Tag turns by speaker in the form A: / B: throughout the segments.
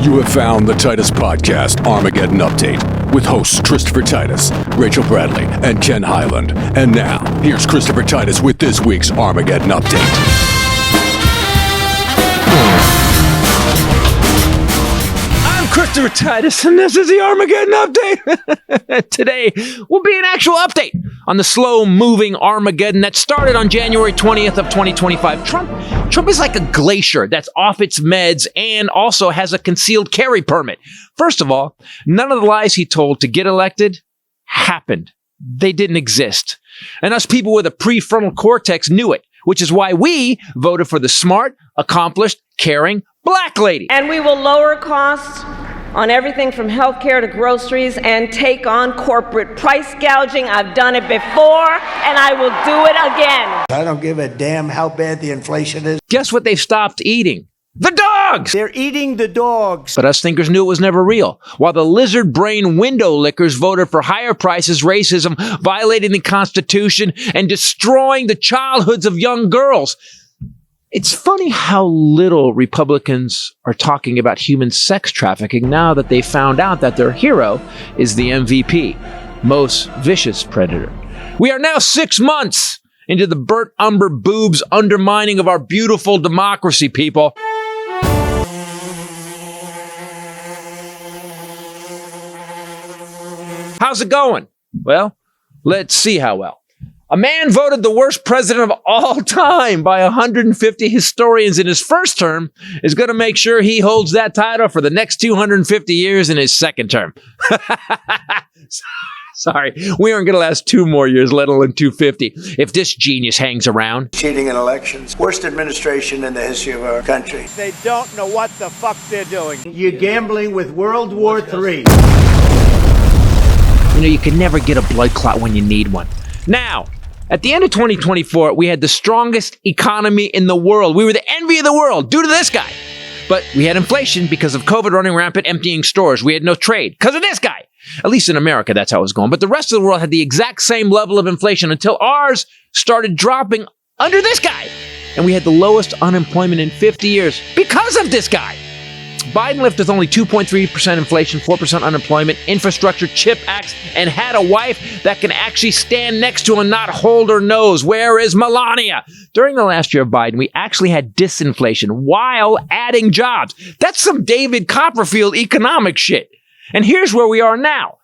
A: You have found the Titus Podcast Armageddon Update with hosts Christopher Titus, Rachel Bradley, and Ken Highland. And now, here's Christopher Titus with this week's Armageddon Update.
B: Christopher Titus, and this is the Armageddon Update. Today will be an actual update on the slow-moving Armageddon that started on January 20th of 2025. Trump is like a glacier that's off its meds and also has a concealed carry permit. First of all, none of the lies he told to get elected happened. They didn't exist. And us people with a prefrontal cortex knew it, which is why we voted for the smart, accomplished, caring black lady.
C: And we will lower costs on everything from healthcare to groceries and take on corporate price gouging. I've done it before, and I will do it again.
D: I don't give a damn how bad the inflation is.
B: Guess what they stopped eating? The dogs!
D: They're eating the dogs.
B: But us thinkers knew it was never real. While the lizard brain window lickers voted for higher prices, racism, violating the Constitution, and destroying the childhoods of young girls. It's funny how little Republicans are talking about human sex trafficking now that they found out that their hero is the MVP, most vicious predator. We are now 6 months into the Burt Umber boobs undermining of our beautiful democracy, people. How's it going? Well, let's see how well. A man voted the worst president of all time by 150 historians in his first term is going to make sure he holds that title for the next 250 years in his second term. Sorry, we aren't going to last 2 more years, let alone 250, if this genius hangs around.
D: Cheating in elections. Worst administration in the history of our country.
E: They don't know what the fuck they're doing.
D: You're gambling with World War III.
B: You know, you can never get a blood clot when you need one. Now, at the end of 2024, we had the strongest economy in the world. We were the envy of the world due to this guy. But we had inflation because of COVID running rampant, emptying stores. We had no trade because of this guy. At least in America, that's how it was going. But the rest of the world had the exact same level of inflation until ours started dropping under this guy. And we had the lowest unemployment in 50 years because of this guy. Biden left with only 2.3% inflation, 4% unemployment, infrastructure, CHIP acts, and had a wife that can actually stand next to him and not hold her nose. Where is Melania? During the last year of Biden, we actually had disinflation while adding jobs. That's some David Copperfield economic shit. And here's where we are now.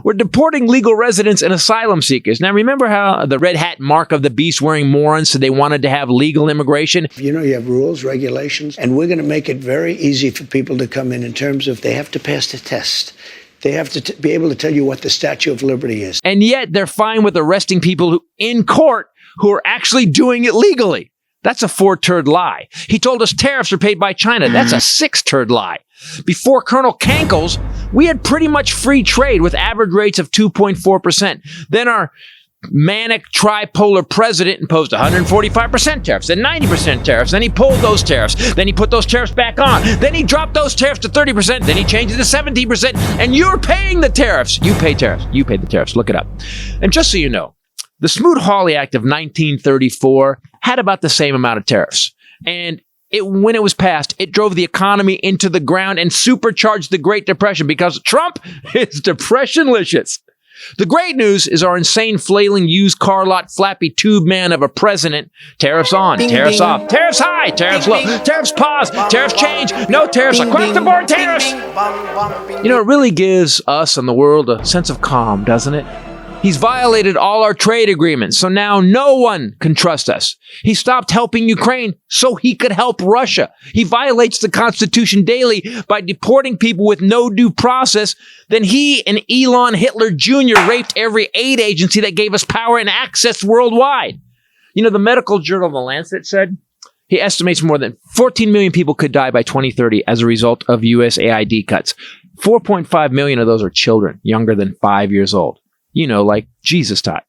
B: We're deporting legal residents and asylum seekers. Now, remember how the red hat mark of the beast wearing morons said they wanted to have legal immigration?
D: You know, you have rules, regulations, and we're going to make it very easy for people to come in terms of they have to pass the test. They have to be able to tell you what the Statue of Liberty is.
B: And yet they're fine with arresting people in court who are actually doing it legally. That's a 4-turd lie. He told us tariffs are paid by China. That's a 6-turd lie. Before Colonel Kankles, we had pretty much free trade with average rates of 2.4%. Then our manic tripolar president imposed 145% tariffs, then 90% tariffs. Then he pulled those tariffs. Then he put those tariffs back on. Then he dropped those tariffs to 30%. Then he changed it to 17%. And you're paying the tariffs. You pay tariffs. You pay the tariffs. Look it up. And just so you know, the Smoot-Hawley Act of 1934 had about the same amount of tariffs. And when it was passed, it drove the economy into the ground and supercharged the Great Depression because Trump is depressionlicious. The great news is our insane, flailing, used car lot, flappy tube man of a president. Tariffs on, tariffs off, tariffs high, tariffs low, tariffs pause, tariffs change, no tariffs, across the board tariffs. You know, it really gives us and the world a sense of calm, doesn't it? He's violated all our trade agreements, so now no one can trust us. He stopped helping Ukraine so he could help Russia. He violates the Constitution daily by deporting people with no due process. Then he and Elon Hitler Jr. raped every aid agency that gave us power and access worldwide. You know, the medical journal The Lancet said he estimates more than 14 million people could die by 2030 as a result of USAID cuts. 4.5 million of those are children younger than 5 years old. You know, like Jesus taught.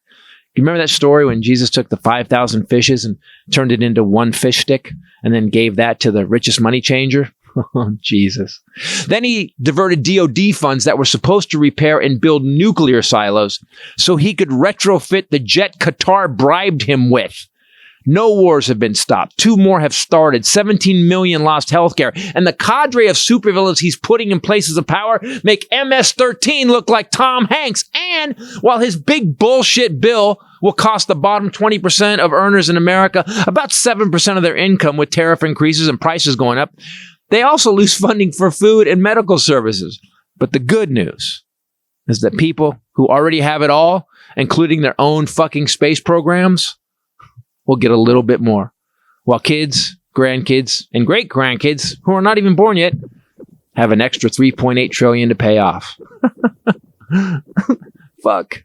B: You remember that story when Jesus took the 5,000 fishes and turned it into one fish stick and then gave that to the richest money changer? Oh, Jesus. Then he diverted DOD funds that were supposed to repair and build nuclear silos so he could retrofit the jet Qatar bribed him with. No wars have been stopped. 2 more have started. 17 million lost healthcare. And the cadre of supervillains he's putting in places of power make MS-13 look like Tom Hanks. And while his big bullshit bill will cost the bottom 20% of earners in America about 7% of their income with tariff increases and prices going up, they also lose funding for food and medical services. But the good news is that people who already have it all, including their own fucking space programs, will get a little bit more, while kids, grandkids, and great-grandkids, who are not even born yet, have an extra $3.8 trillion to pay off. Fuck.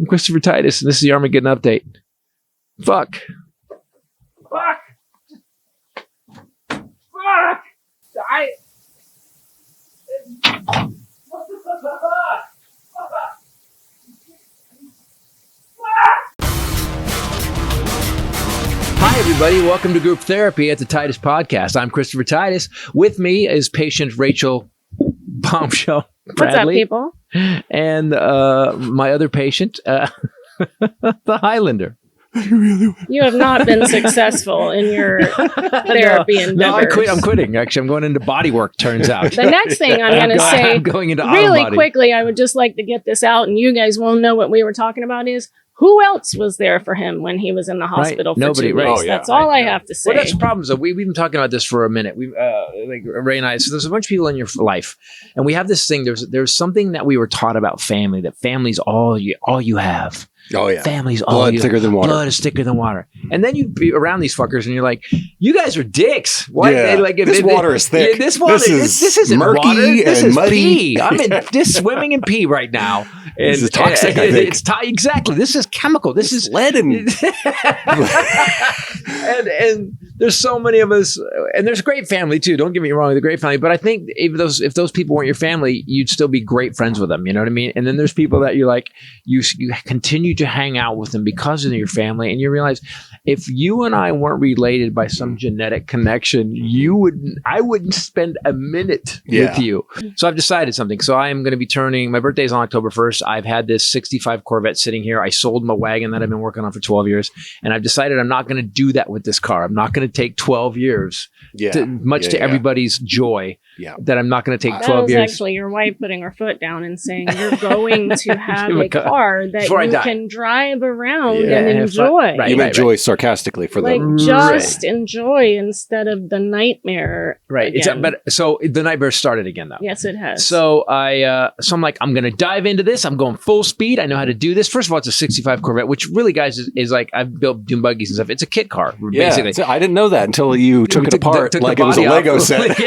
B: I'm Christopher Titus, and this is the Armageddon Update. Fuck. Fuck. Fuck. Hi, everybody. Welcome to Group Therapy at the Titus Podcast. I'm Christopher Titus. With me is patient Rachel Bombshell Bradley.
F: What's up, people?
B: And my other patient, the Highlander.
F: You have not been successful in your therapy endeavors.
B: No, I'm quitting. Actually, I'm going into body work, turns out.
F: The next thing I'm going to say,
B: I'm going into
F: really
B: auto body.
F: quickly, I would just like to get this out, and you guys won't know what we were talking about is, who else was there for him when he was in the hospital for
B: Nobody,
F: 2 weeks?
B: right. Oh, yeah.
F: That's all I have to say.
B: Well, that's the problem. So we've been talking about this for a minute. We like Ray and I. So there's a bunch of people in your life, and we have this thing. There's something that we were taught about family. That family's all you have.
A: Oh yeah,
B: family's all
A: blood thicker than water.
B: Blood is thicker than water. And then you be around these fuckers, and you're like, you guys are dicks. Why?
A: Yeah.
B: Like
A: this water is thick.
B: Yeah, this water. This isn't
A: murky
B: water. This
A: and
B: is
A: muddy.
B: pee. I'm in just swimming in pee right now. And,
A: This is toxic. I think
B: it's exactly. This is chemical. This is
A: lead and
B: and there's so many of us, and there's a great family too. Don't get me wrong, the great family. But I think if those people weren't your family, you'd still be great friends with them. You know what I mean? And then there's people that you like. You continue to hang out with them because of your family, and you realize if you and I weren't related by some genetic connection, I wouldn't spend a minute with you. So I've decided something. So I am going to be turning. My birthday's on October 1st. I've had this 65 Corvette sitting here. I sold my wagon that I've been working on for 12 years, and I've decided I'm not going to do that with this car. I'm not going to take 12 years. To everybody's joy. That I'm not going to take 12
F: That was
B: years.
F: actually your wife putting her foot down and saying you're going to have a car that you can drive around and enjoy.
A: you enjoy sarcastically for them.
F: Just enjoy instead of the nightmare.
B: Right. So the nightmare started again, though.
F: Yes, it has.
B: So I'm like, I'm going to dive into this. I'm going full speed. I know how to do this. First of all, it's a 65 Corvette, which really, guys, is like, I've built dune buggies and stuff. It's a kit car, basically.
A: So I didn't know that until you took it apart like it was a Lego set.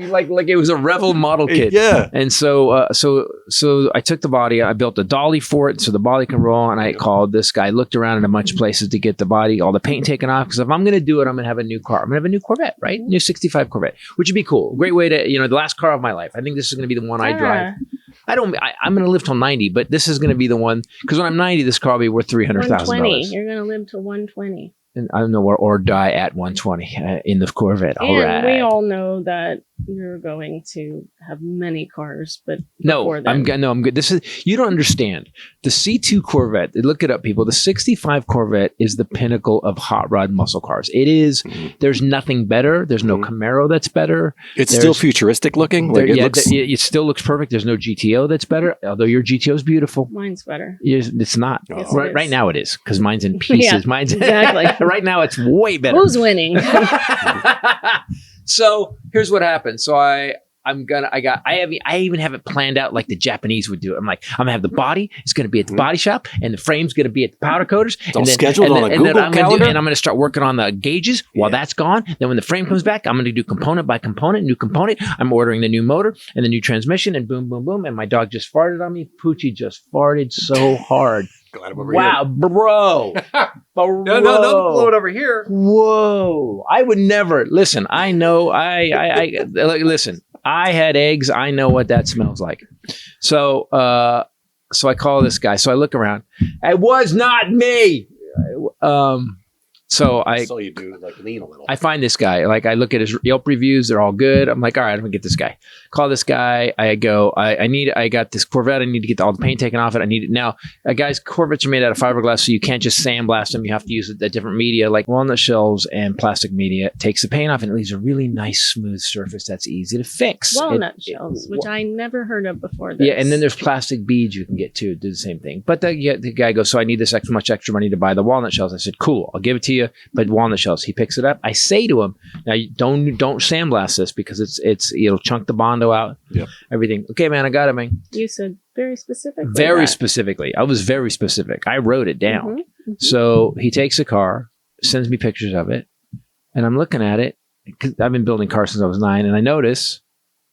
B: like it was a Revel model kit.
A: Yeah.
B: And so I took the body, I built a dolly for it so the body can roll, and I called this guy, looked around in a bunch of places to get the body, all the paint taken off, because if I'm going to do it, I'm going to have a new car. I'm going to have a new Corvette, right? New 65 Corvette, which would be cool. Great way to, the last car of my life. I think this is going to be the one I drive. I'm going to live till 90, but this is going to be the one, because when I'm 90, this car will be worth $300,000.
F: 120. You're going to live to 120.
B: And I don't know or die at 120 in the Corvette. All right.
F: We all know that you're going to have many cars, but
B: I'm good. This is, you don't understand. The C2 Corvette, look it up, people. The 65 Corvette is the pinnacle of hot rod muscle cars. It is. There's nothing better. There's no Camaro that's better.
A: It's still futuristic looking.
B: It still looks perfect. There's no GTO that's better, although your GTO is beautiful.
F: Mine's better.
B: It's not.
F: Yes,
B: right now it is, because mine's in pieces.
F: Yeah,
B: mine's
F: exactly.
B: Right now it's way better.
F: Who's winning?
B: So here's what happened. So I even have it planned out like the Japanese would do it. I'm like, I'm gonna have the body. It's gonna be at the body shop, and the frame's gonna be at the powder coaters.
A: It's all scheduled on a Google calendar.
B: And I'm gonna start working on the gauges while that's gone. Then when the frame comes back, I'm gonna do component by component, new component. I'm ordering the new motor and the new transmission, and boom, boom, boom. And my dog just farted on me. Poochie just farted so hard.
A: Glad I'm over here.
B: Bro.
A: No, don't blow it over here.
B: Whoa. I would never. Listen, I know. Listen, I had eggs. I know what that smells like. So I call this guy. So I look around. It was not me. So I
G: saw you do like lean a little.
B: I find this guy, like I look at his Yelp reviews, they're all good. I'm like, all right, I'm gonna get this guy. Call this guy. I go, I got this Corvette. I need to get all the paint taken off it. I need it now. Guys, Corvettes are made out of fiberglass, so you can't just sandblast them. You have to use a different media, like walnut shells and plastic media. It takes the paint off and it leaves a really nice, smooth surface that's easy to fix.
F: Walnut shells, which I never heard of before this.
B: Yeah, and then there's plastic beads you can get too. Do the same thing. But the guy goes, so I need this much extra money to buy the walnut shells. I said, cool, I'll give it to you, but walnut shells. He picks it up. I say to him, now don't sandblast this because it'll chunk the Bondo out.
G: Yep.
B: Everything. Okay, man, I got it, man.
F: You said very specifically.
B: Very specifically. I was very specific. I wrote it down.
F: Mm-hmm, mm-hmm.
B: So he takes the car, sends me pictures of it, and I'm looking at it because I've been building cars since I was 9, and I notice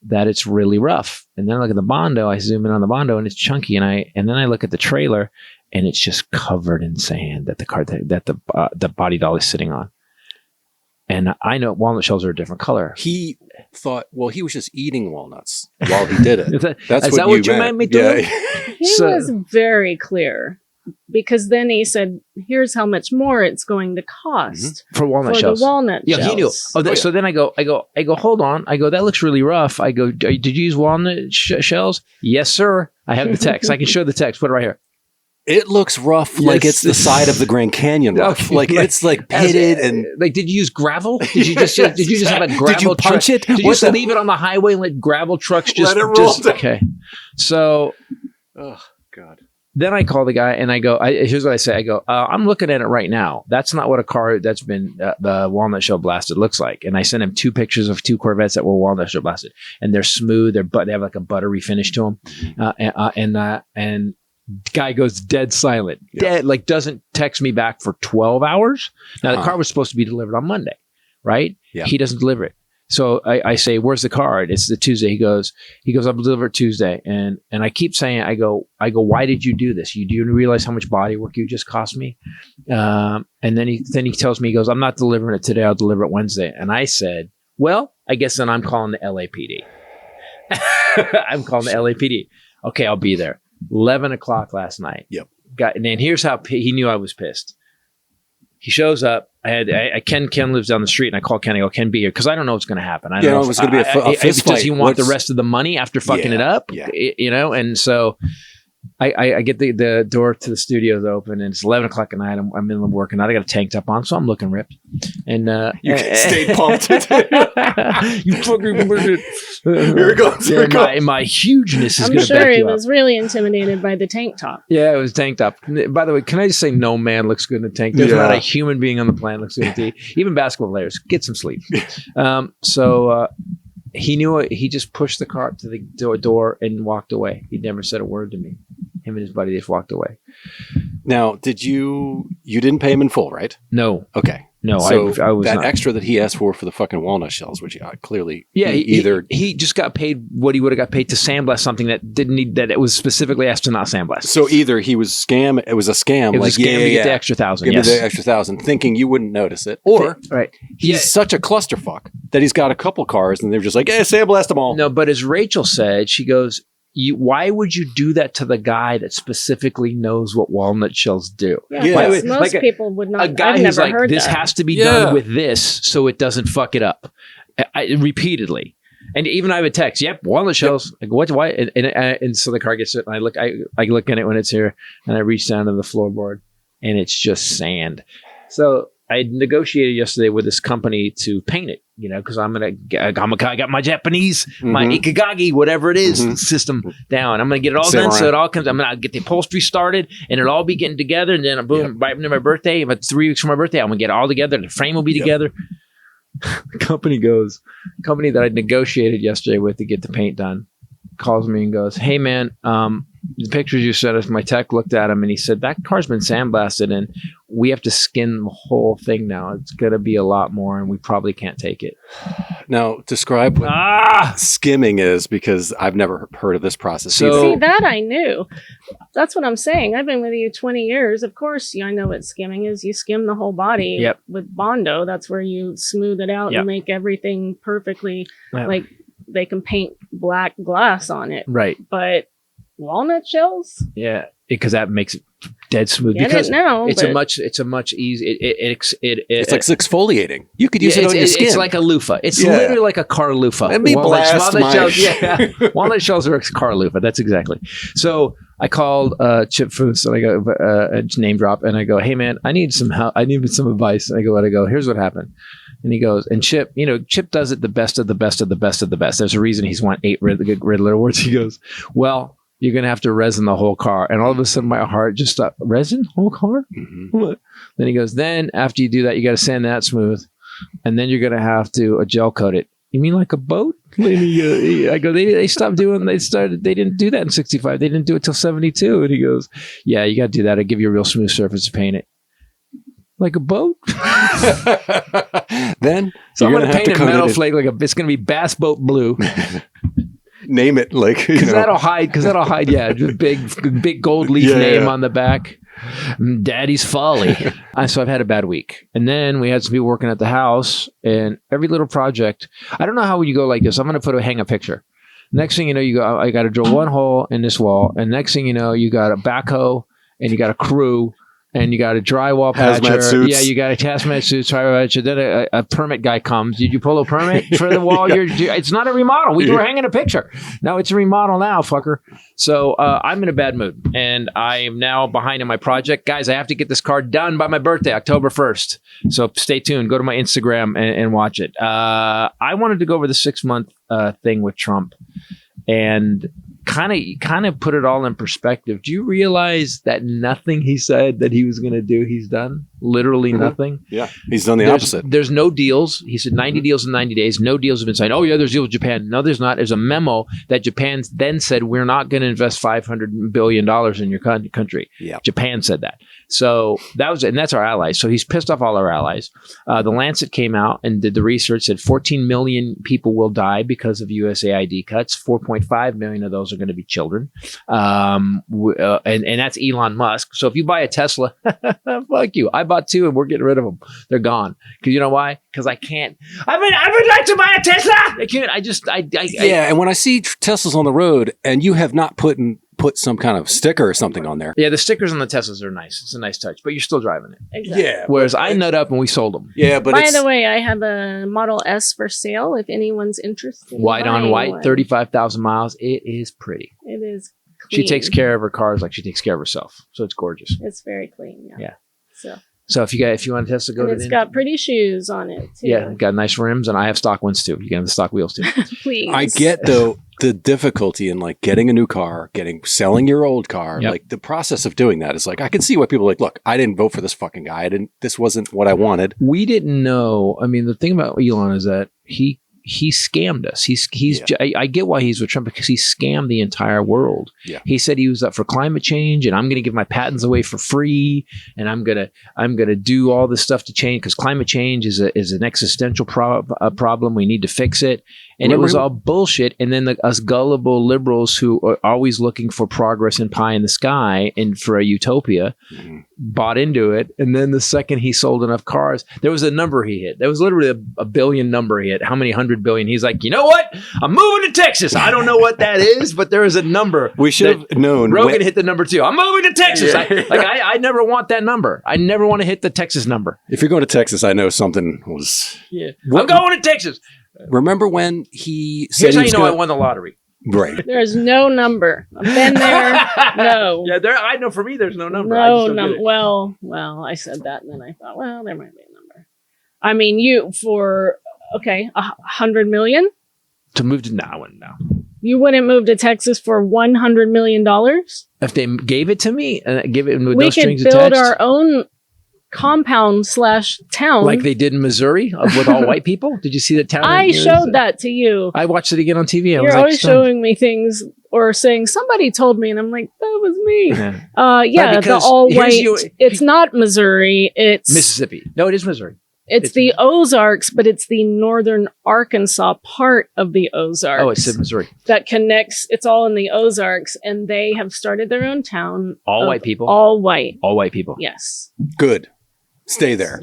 B: that it's really rough. And then I look at the Bondo. I zoom in on the Bondo, and it's chunky. And then I look at the trailer, and it's just covered in sand that the body doll is sitting on. And I know walnut shells are a different color.
G: He thought, well, he was just eating walnuts while he did it.
B: Is that what you meant me doing?
F: He was very clear because then he said, here's how much more it's going to cost
B: for walnut shells.
F: The walnut shells.
B: Yeah, he knew. So then I go, hold on. I go, that looks really rough. I go, did you use walnut shells? Yes, sir. I have the text. I can show the text. Put it right here.
G: It looks rough, like it's the side of the Grand Canyon rough.
B: Okay,
G: like it's like pitted and
B: like. Did you use gravel? Did you just have a gravel?
G: Did you punch it?
B: Did you just leave it on the highway and let gravel trucks just
G: let it roll down?
B: Okay. So,
G: oh God.
B: Then I call the guy and I go. Here's what I say. I go. I'm looking at it right now. That's not what a car that's been the walnut shell blasted looks like. And I sent him 2 pictures of 2 Corvettes that were walnut shell blasted, and they're smooth. They have like a buttery finish to them, and. Guy goes dead silent, like doesn't text me back for 12 hours. Now the car was supposed to be delivered on Monday, right? Yeah. He doesn't deliver it. So I say, where's the car? It's the Tuesday. He goes, I'll deliver it Tuesday. And I keep saying, I go, why did you do this? Do you realize how much body work you just cost me? And then he tells me, he goes, I'm not delivering it today. I'll deliver it Wednesday. And I said, well, I guess then I'm calling the LAPD. I'm calling the LAPD. Okay, I'll be there. 11 o'clock last night.
G: Yep.
B: And then here's how he knew I was pissed. He shows up. Ken lives down the street, and I call Ken. I go, Ken, be here because I don't know what's going to happen. I don't know
G: it was going to be a fist fight.
B: Does he want the rest of the money after fucking it up?
G: Yeah.
B: And so I get the door to the studios open, and it's 11 o'clock at night. I'm in the working out. I got a tank top on, so I'm looking ripped. And
G: you can stay pumped.
B: You fucking
G: here it goes.
B: My hugeness is going to
F: I'm sure he was really intimidated by the tank top.
B: Yeah, it was tank top. By the way, can I just say no man looks good in a tank? There's not a human being on the planet looks good in a tee. Even basketball players. Get some sleep. So he knew it. He just pushed the car up to the door and walked away. He never said a word to me. Him and his buddy just walked away.
G: Now, you didn't pay him in full, right?
B: No.
G: Okay.
B: No,
G: so
B: I was
G: that
B: not.
G: Extra that he asked for the fucking walnut shells, which clearly
B: he just got paid what he would have got paid to sandblast something that didn't need that it was specifically asked to not sandblast.
G: So either he was scam, it was a scam,
B: it was
G: like
B: a scam to get the extra $1,000.
G: Give me the extra $1,000, thinking you wouldn't notice it, or he's such a clusterfuck that he's got a couple cars and they're just like, sandblast them all.
B: No, but as Rachel said, she goes, why would you do that to the guy that specifically knows what walnut shells do?
F: Yeah. Most people would not.
B: A guy who's like, this has to be done with this so it doesn't fuck it up. Repeatedly. And even I have a text, walnut shells. Like, what? Why? And so the car gets it, and I look at it when it's here, and I reach down to the floorboard, and it's just sand. So I negotiated yesterday with this company to paint it, because I got my Japanese, my Ikigagi, whatever it is, system down. I'm going to get it all done so it all comes. I'm going to get the upholstery started and it'll all be getting together. And then boom, right after my birthday, about 3 weeks from my birthday, I'm going to get it all together. The frame will be together. The company that I negotiated yesterday with to get the paint done, calls me and goes, hey man, the pictures you sent us, my tech looked at them and he said, that car's been sandblasted and we have to skin the whole thing now. It's going to be a lot more and we probably can't take it.
G: Now, describe what skimming is, because I've never heard of this process.
F: See, that I knew. That's what I'm saying. I've been with you 20 years. Of course, I know what skimming is. You skim the whole body with Bondo. That's where you smooth it out and make everything perfectly like they can paint black glass on it.
B: Right.
F: But walnut shells?
B: Yeah, because that makes it dead smooth.
F: Get
B: because
F: it now,
B: it's a much easy.
G: It's like exfoliating. You could use it on your skin.
B: It's like a loofah. It's literally like a car loofah.
G: Let me blast
B: walnut shells are a car loofah. That's exactly. So I called Chip Foods and I go name drop and I go, hey man, I need some help. I need some advice. And I go, here's what happened. And he goes, and Chip, Chip does it the best of the best of the best of the best. There's a reason he's won 8 Riddler Awards. He goes, well, you're going to have to resin the whole car. And all of a sudden my heart just stopped. Resin? Whole car? Mm-hmm. Then he goes, then after you do that, you got to sand that smooth. And then you're going to have to gel coat it. You mean like a boat? I go, they stopped doing, they didn't do that in 65. They didn't do it till 72. And he goes, yeah, you got to do that. I'll give you a real smooth surface to paint it. Like a boat?
G: Then
B: so I'm going to paint a metal flake it's going to be Bass Boat Blue.
G: Name it
B: because that'll hide. Yeah, big gold leaf name on the back. Daddy's Folly. So I've had a bad week, and then we had some people working at the house, and every little project. I don't know how you go like this. I'm going to hang a picture. Next thing you know, you go. I got to drill one hole in this wall, and next thing you know, you got a backhoe and you got a crew. And you got a drywall patcher.
G: Suits.
B: Yeah, you got a hazmat suit, drywall patcher. Then a permit guy comes. Did you pull a permit for the wall? It's not a remodel. We were hanging a picture. No, it's a remodel now, fucker. So I'm in a bad mood. And I am now behind in my project. Guys, I have to get this car done by my birthday, October 1st. So stay tuned. Go to my Instagram and watch it. I wanted to go over the 6-month thing with Trump. And kind of put it all in perspective. Do you realize that nothing he said that he was going to do, he's done? Literally nothing.
G: Yeah, he's done the opposite.
B: There's no deals. He said 90 deals in 90 days. No deals have been signed. Oh, yeah, there's deals with Japan. No, there's not. There's a memo that Japan then said, we're not going to invest $500 billion in your country.
G: Yeah.
B: Japan said that. So that's our allies. So he's pissed off all our allies. The Lancet came out and did the research, said 14 million people will die because of USAID cuts. 4.5 million of those are going to be children. And that's Elon Musk. So if you buy a Tesla, fuck you. I bought 2 and we're getting rid of them. They're gone. Because you know why? Because I can't. I would like to buy a Tesla. I can't.
G: Yeah, and when I see Teslas on the road and you have not put some kind of sticker or something on there.
B: Yeah, the stickers on the Teslas are nice. It's a nice touch, but you're still driving it.
F: Exactly.
G: Yeah.
B: Whereas I nut up and we sold them.
G: Yeah, but
F: by the way, I have a Model S for sale if anyone's interested.
B: White on white, 35,000 miles. It is pretty.
F: It is clean.
B: She takes care of her cars like she takes care of herself. So it's gorgeous.
F: It's very clean. Yeah.
B: So if you want a Tesla, go to
F: it's got pretty shoes on it too.
B: Yeah, got nice rims, and I have stock ones too. You can have the stock wheels too.
F: Please.
G: I get though the difficulty in like getting a new car, selling your old car.
B: Yep.
G: Like the process of doing that is like I can see why people are like, look, I didn't vote for this fucking guy. This wasn't what I wanted.
B: We didn't know. I mean, the thing about Elon is that he scammed us. I get why he's with Trump because he scammed the entire world.
G: Yeah.
B: He said he was up for climate change and I'm going to give my patents away for free and I'm going to do all this stuff to change because climate change is an existential problem. We need to fix it. And it was all bullshit. And then us gullible liberals who are always looking for progress and pie in the sky and for a utopia bought into it. And then the second he sold enough cars, there was a number he hit. There was literally a billion number he hit. How many 100 billion? He's like, you know what? I'm moving to Texas. I don't know what that is, but there is a number.
G: We should have known.
B: Rogan hit the number 2. I'm moving to Texas. I never want that number. I never want to hit the Texas number.
G: If you're going to Texas, I know something was.
B: Yeah. I'm going to Texas.
G: Remember when he said
B: here's how you know I won the lottery.
G: Right.
F: There's no number. I've been there. No.
B: Yeah, I know for me there's no number.
F: No number. Well, I said that and then I thought, well, there might be a number. I mean, $100 million?
B: To move to now.
F: You wouldn't move to Texas for $100 million?
B: If they gave it to me and give it with
F: no
B: strings attached.
F: We could build our own compound/town.
B: Like they did in Missouri with all white people? Did you see that town?
F: I showed that to you.
B: I watched it again on TV.
F: You're always showing me things or saying somebody told me and I'm like, that was me. The all white. It's not Missouri. It's
B: Mississippi. No, it is Missouri.
F: It's the Ozarks, but it's the northern Arkansas part of the Ozarks.
B: Oh, it's in Missouri.
F: That connects. It's all in the Ozarks, and they have started their own town.
B: All white people?
F: All white.
B: All white people.
F: Yes.
G: Good. Stay there.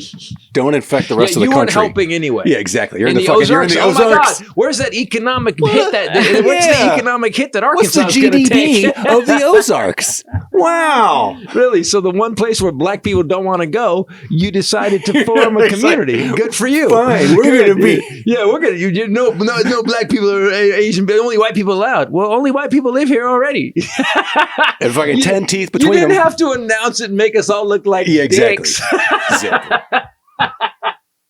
G: Don't infect the rest of the country.
B: You weren't helping anyway.
G: Yeah, exactly. You're in the
B: Ozarks.
G: You're in the Ozarks.
B: Oh my God. Where's that economic hit? What's the economic hit that Arkansas is
G: going to take? What's the GDP of the Ozarks? Wow.
B: Really? So the one place where black people don't want to go, you decided to form a community. Good for you.
G: Fine. We're going to be.
B: Yeah, we're going to. No black people or Asian, but only white people allowed. Well, only white people live here already.
G: And fucking 10 teeth between them.
B: You didn't have to announce it and make us all look like dicks.
G: Exactly.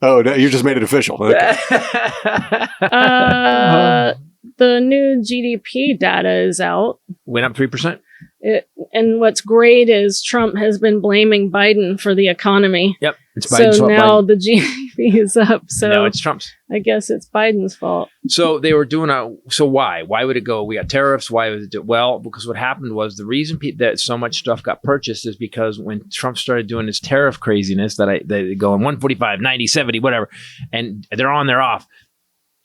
G: Oh, no, you just made it official. Okay.
F: The new GDP data is out.
B: Went up 3%.
F: And what's great is Trump has been blaming Biden for the economy.
B: Yep. It's Biden's fault.
F: So now the GDP is up. So
B: no, it's Trump's.
F: I guess it's Biden's fault.
B: So they were doing so why? Why would it go? We got tariffs. Why would it do? Well, because what happened was the reason that so much stuff got purchased is because when Trump started doing his tariff craziness they go in 145, 90, 70, whatever, and they're on, they're off.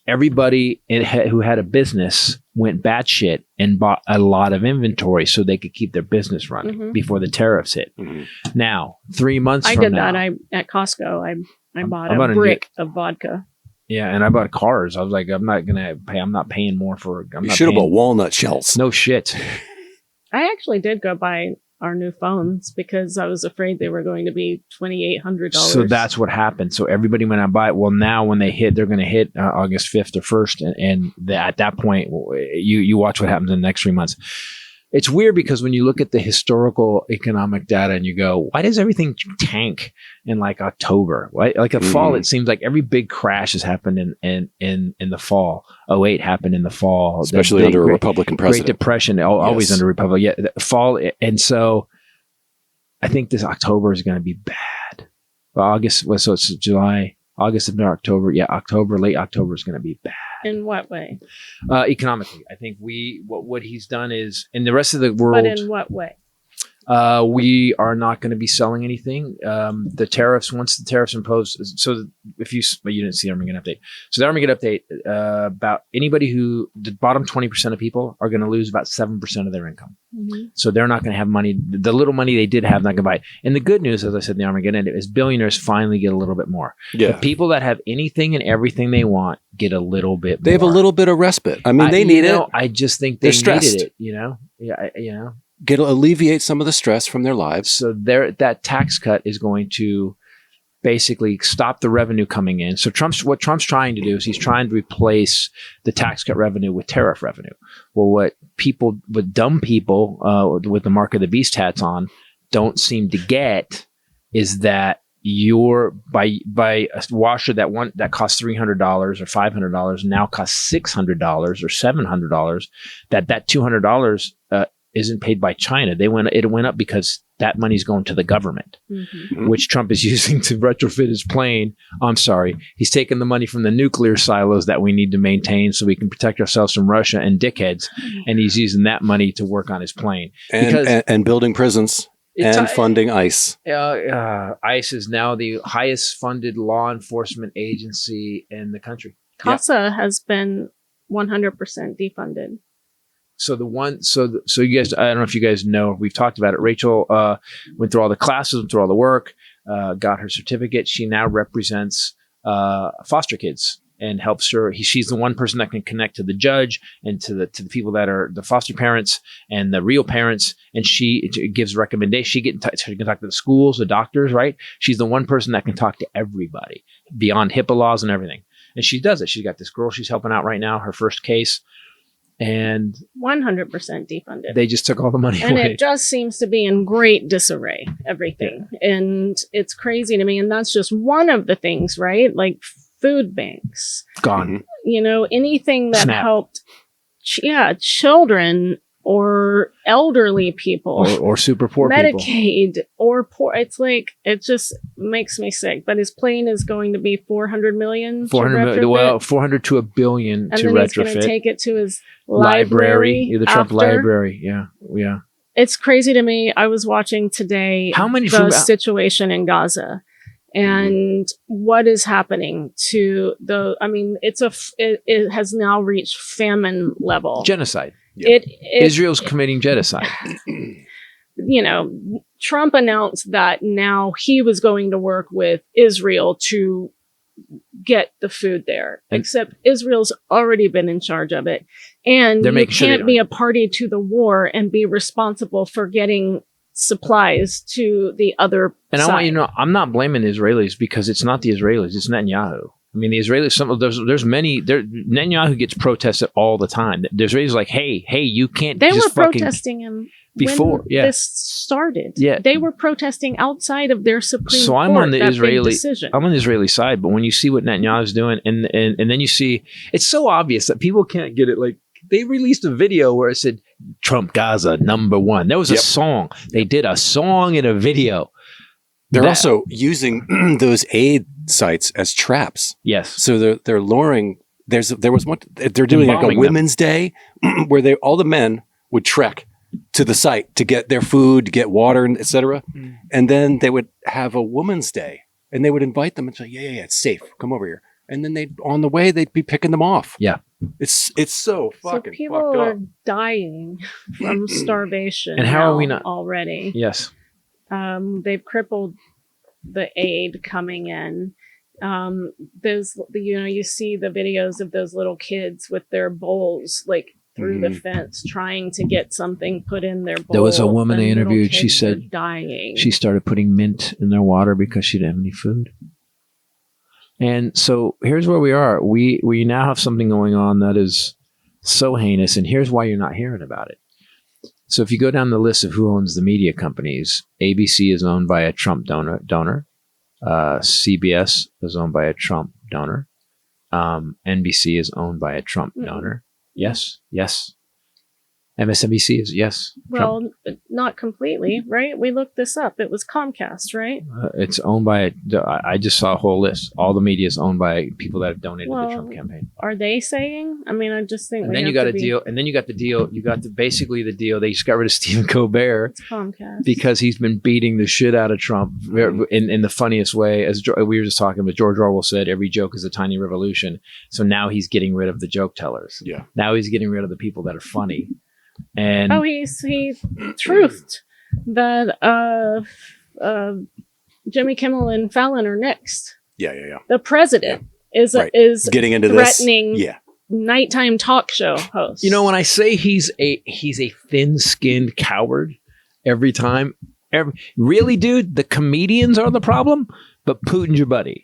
B: Everybody who had a business went batshit and bought a lot of inventory so they could keep their business running before the tariffs hit. Now, 3 months from now.
F: I did that at Costco. I bought a brick of vodka.
B: Yeah, and I bought cars. I was like, I'm not paying more for.
G: You should have bought walnut shells.
B: No shit.
F: I actually did go buy our new phones because I was afraid they were going to be $2,800.
B: So that's what happened. So everybody went out and buy it. Well, now when they hit, they're going to hit August 5th or 1st. And at that point, you watch what happens in the next 3 months. It's weird because when you look at the historical economic data and you go, why does everything tank in like October? Why? Like a fall, it seems like every big crash has happened in the fall. 2008 happened in the fall.
G: Especially under a Republican president.
B: Great Depression, always under Republican. Yeah, the fall. And so I think this October is going to be bad. Well, August, so it's July, August, September, October. Yeah, late October is going to be bad.
F: In what way?
B: Economically, I think what he's done is in the rest of the world.
F: But in what way?
B: We are not going to be selling anything. The tariffs, once the tariffs imposed, so if you didn't see the Armageddon update. So the Armageddon update, about anybody the bottom 20% of people are going to lose about 7% of their income. So they're not going to have money. The little money they did have, not going to buy it. And the good news, as I said in the Armageddon, is billionaires finally get a little bit more.
G: Yeah.
B: The people that have anything and everything they want get a little bit more.
G: They have a little bit of respite. I mean, they need it.
B: I just think they needed it, Yeah,
G: alleviate some of the stress from their lives.
B: So that tax cut is going to basically stop the revenue coming in. So what Trump's trying to do is he's trying to replace the tax cut revenue with tariff revenue. Well, what dumb people with the mark of the beast hats on don't seem to get is that by a washer that costs $300 or $500 now costs $600 or $700, that $200 isn't paid by China. It went up because that money's going to the government, which Trump is using to retrofit his plane. I'm sorry. He's taking the money from the nuclear silos that we need to maintain so we can protect ourselves from Russia and dickheads. And he's using that money to work on his plane.
G: And building prisons and funding ICE.
B: ICE is now the highest funded law enforcement agency in the country.
F: CASA has been 100% defunded.
B: So so you guys, I don't know if you guys know, we've talked about it. Rachel went through all the classes, went through all the work, got her certificate. She now represents foster kids and helps her. She's the one person that can connect to the judge and to the people that are the foster parents and the real parents. And she gives recommendations. She can talk to the schools, the doctors, right? She's the one person that can talk to everybody beyond HIPAA laws and everything. And she does it. She's got this girl she's helping out right now, her first case. And
F: 100% defunded.
B: They just took all the money away.
F: And it just seems to be in great disarray, everything. Yeah. And it's crazy to me. And that's just one of the things, right? Like food banks.
B: Gone.
F: Anything that helped children or elderly people.
B: Or super poor
F: Medicaid
B: people.
F: Or poor. It's like, it just makes me sick. But his plane is going to be $400 million.
B: 400 million. Well, 400 to $1 billion to retrofit.
F: And then he's going to take it to his library.
B: The Trump library. Yeah.
F: It's crazy to me. I was watching today the situation in Gaza and what is happening to it has now reached famine level.
B: Genocide.
F: Yep.
B: Israel's committing genocide.
F: Trump announced that now he was going to work with Israel to get the food there, except Israel's already been in charge of it. And you can't be a party to the war and be responsible for getting supplies to the other
B: and
F: side.
B: I want you to know, I'm not blaming the Israelis because it's not the Israelis, it's Netanyahu. I mean, the Israelis, Netanyahu gets protested all the time. The Israelis are like, hey, you can't
F: They
B: just
F: were protesting him
B: before
F: when this started.
B: Yeah.
F: They were protesting outside of their Supreme
B: So
F: Court.
B: I'm on the
F: Israeli
B: side, but when you see what Netanyahu's doing, and then you see, it's so obvious that people can't get it. Like, they released a video where it said, Trump Gaza #1. There was a song. They did a song in a video.
G: They're also using those aid sites as traps.
B: Yes.
G: So they're luring. There was one. They're doing like a Women's Day where all the men would trek to the site to get their food, to get water, etc. And then they would have a Women's Day, and they would invite them and say, "Yeah, it's safe. Come over here." And then on the way they'd be picking them off.
B: Yeah.
G: It's so fucking
F: people
G: fucked
F: are
G: up.
F: dying from starvation.
B: And how are we not
F: already?
B: Yes.
F: They've crippled the aid coming in. You see the videos of those little kids with their bowls like through the fence trying to get something put in their bowl.
B: There was a woman I interviewed. She said
F: dying.
B: She started putting mint in their water because she didn't have any food. And so here's where we are. We now have something going on that is so heinous, and here's why you're not hearing about it. So if you go down the list of who owns the media companies, ABC is owned by a Trump donor. CBS is owned by a Trump donor. NBC is owned by a Trump donor. Yes. MSNBC is
F: Well, not completely, right? We looked this up. It was Comcast, right?
B: It's owned by. I just saw a whole list. All the media is owned by people that have donated to the Trump campaign.
F: Are they saying? I mean, I just think.
B: And then you got a deal. And then you got the deal. You got basically the deal. They just got rid of Stephen Colbert.
F: It's Comcast
B: because he's been beating the shit out of Trump in the funniest way. As we were just talking, but George Orwell said, "Every joke is a tiny revolution." So now he's getting rid of the joke tellers.
G: Yeah.
B: Now he's getting rid of the people that are funny. And
F: he truthed that Jimmy Kimmel and Fallon are next.
G: Yeah.
F: The president is
G: getting into
F: threatening
G: this. Yeah.
F: Nighttime talk show host.
B: You know, when I say he's a thin-skinned coward every time, really, dude, the comedians are the problem, but Putin's your buddy.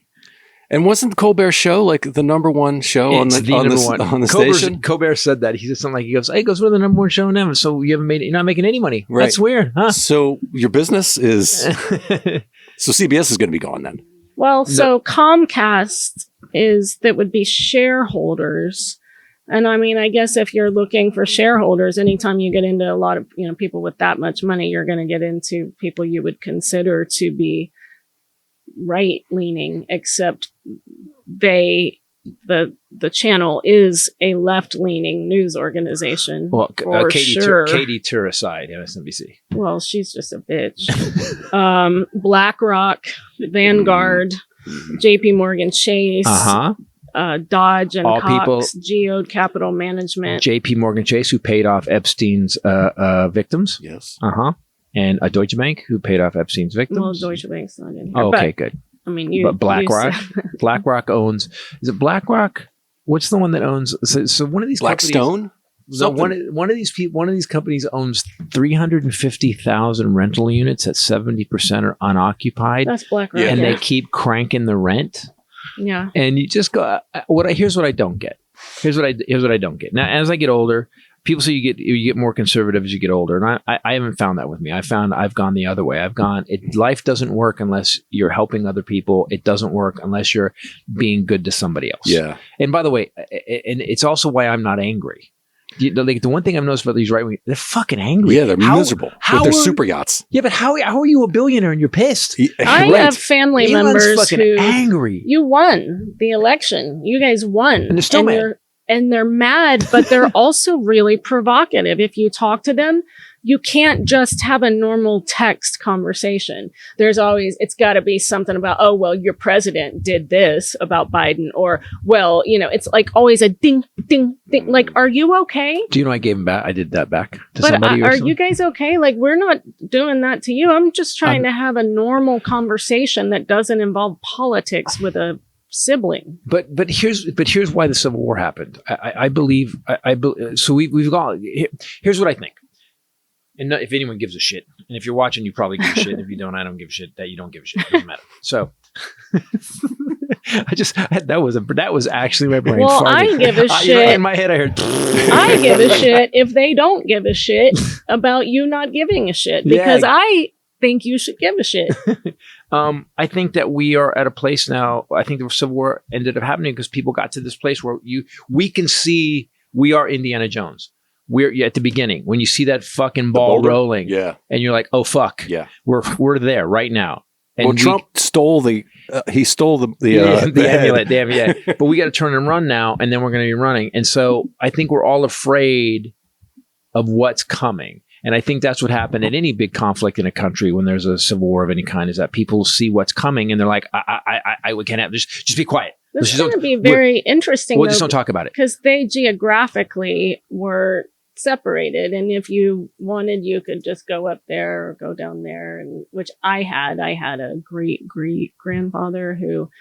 G: And wasn't the Colbert Show like the #1 show on the station?
B: Colbert said that. He said something like, he goes, we're the #1 show now. So you're not making any money. Right. That's weird, huh?
G: So your business is, so CBS is going to be gone then.
F: Well, so Comcast that would be shareholders. And I mean, I guess if you're looking for shareholders, anytime you get into a lot of, people with that much money, you're going to get into people you would consider to be right-leaning, except the channel is a left-leaning news organization.
B: Well, Katie Tur aside, MSNBC.
F: Well, she's just a bitch. BlackRock, Vanguard, JP Morgan Chase, Dodge and
B: all
F: Cox, Geode Capital Management.
B: JP Morgan Chase, who paid off Epstein's victims.
G: Yes.
B: And a Deutsche Bank, who paid off Epstein's victims.
F: Well, Deutsche Bank's not in here.
B: Oh, okay, good.
F: I mean,
B: but BlackRock, BlackRock is it BlackRock? What's the one that owns? So one of these
G: Blackstone.
B: One of these companies owns 350,000 rental units at 70% are unoccupied.
F: That's BlackRock,
B: and they keep cranking the rent.
F: Yeah,
B: and you just go. Here's what I don't get. Here's what I don't get. Now, as I get older, people say you get more conservative as you get older, and I haven't found that with me. I've gone the other way. Life doesn't work unless you're helping other people. It doesn't work unless you're being good to somebody else.
G: Yeah.
B: And by the way, and it's also why I'm not angry. The one thing I've noticed about these right wing, they're fucking angry.
G: Yeah, they're miserable with their super yachts.
B: Yeah, but how are you a billionaire and you're pissed?
F: I have family members who
B: angry.
F: You won the election. You guys won,
B: and they're still mad.
F: And they're mad, but they're also really provocative. If you talk to them, you can't just have a normal text conversation. There's always, it's got to be something about, oh, well, your president did this about Biden, or, well, it's like always a ding, ding, ding. Like, are you okay?
B: Do you know I gave him back? I did that back to
F: but
B: somebody.
F: Are you guys okay? Like, we're not doing that to you. I'm just trying to have a normal conversation that doesn't involve politics with a sibling.
B: But here's why the Civil War happened. I believe. So we've got. Here's what I think. And if anyone gives a shit, and if you're watching, you probably give a shit. If you don't, I don't give a shit that you don't give a shit. It doesn't matter. So that was actually my brain.
F: Well,
B: farting.
F: I give a shit.
B: In my head, I heard.
F: I give a shit if they don't give a shit about you not giving a shit, because I think you should give a shit.
B: I think that we are at a place now. I think the Civil War ended up happening because people got to this place where we can see we are Indiana Jones. We're at the beginning when you see that fucking ball rolling, and you're like, "Oh fuck, we're there right now." And
G: Trump stole the
B: amulet, damn. But we got to turn and run now, and then we're going to be running. And so I think we're all afraid of what's coming. And I think that's what happened in any big conflict in a country when there's a civil war of any kind, is that people see what's coming and they're like, we can't have this. Just be quiet.
F: This is going to be very interesting.
B: Well, just don't talk about it.
F: Because they geographically were separated. And if you wanted, you could just go up there or go down there. And which I had a great grandfather who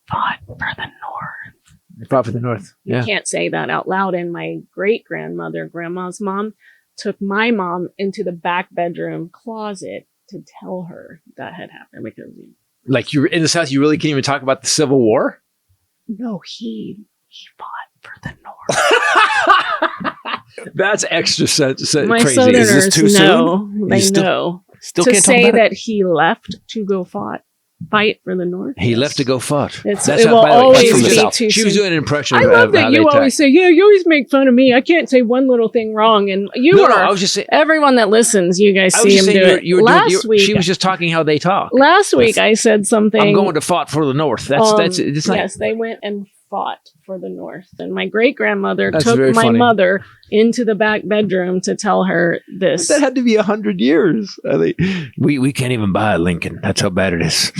F: fought for the North.
B: They fought for the North. Yeah.
F: You can't say that out loud. And my great grandmother, grandma's mom, took my mom into the back bedroom closet to tell her that had happened. Because
B: like, you're in the South, you really can't even talk about the Civil War?
F: No, he fought for the North.
B: That's extra
F: My
B: crazy.
F: Southerners
G: Is this too
F: know.
G: soon?
F: They know.
G: Still
F: to
G: can't
F: say
G: talk about
F: that he left to go fight for the North.
B: He left to go fight.
F: It
B: That's
F: will
B: by the way,
F: always
B: she
F: be
B: was,
F: too
B: she was
F: soon.
B: doing an impression
F: I
B: of
F: love
B: how
F: that
B: they
F: you always
B: attack.
F: say, "Yeah, you always make fun of me. I can't say one little thing wrong." And
B: No, I was just saying.
F: everyone that listens, you guys
B: I was
F: see
B: just
F: him
B: saying
F: do it. Last week,
B: she was just talking how they talk.
F: Last week, I said something.
B: I'm going to fight for the North. That's it's not.
F: Yes, they went and fought for the North. And my great grandmother
B: That's
F: took
B: very
F: my
B: funny.
F: mother into the back bedroom to tell her this.
B: That had to be 100 years. We can't even buy a Lincoln. That's how bad it is.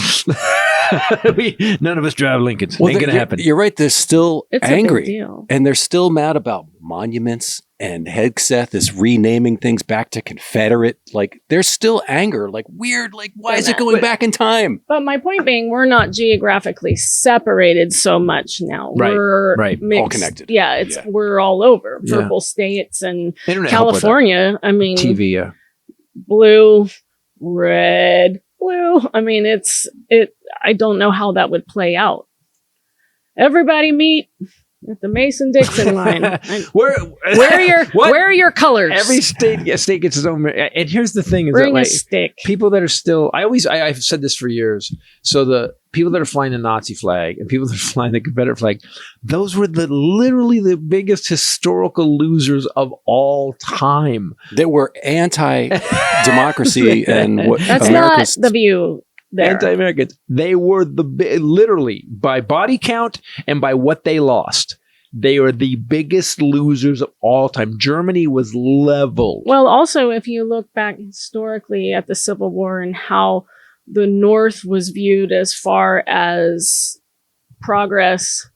B: None of us drive Lincolns. Ain't gonna happen.
G: You're right. They're still
F: It's a big
G: angry,
F: deal.
G: and they're still mad about monuments. And Hegseth is renaming things back to Confederate. Like, there's still anger. Like, weird. Like, why is it going back in time?
F: But my point being, we're not geographically separated so much now.
B: Right,
F: We're
B: right.
F: mixed.
G: All connected.
F: Yeah, we're all over. Purple states and
B: Internet helped with that.
F: California. I mean,
B: TV. Yeah.
F: blue, red, blue. I mean, I don't know how that would play out. Everybody meet at the Mason-Dixon line. Where are your colors?
B: Every state gets its own. And here's the thing: is
F: Bring
B: that
F: a
B: like
F: stick.
B: people that are still. I've said this for years. So the people that are flying the Nazi flag and people that are flying the Confederate flag, those were literally the biggest historical losers of all time.
G: They were anti-democracy and what
F: That's
G: America's
F: not the view. There.
B: Anti-Americans. They were literally by body count and by what they lost. They are the biggest losers of all time. Germany was leveled.
F: Well, also, if you look back historically at the Civil War and how the North was viewed as far as progress,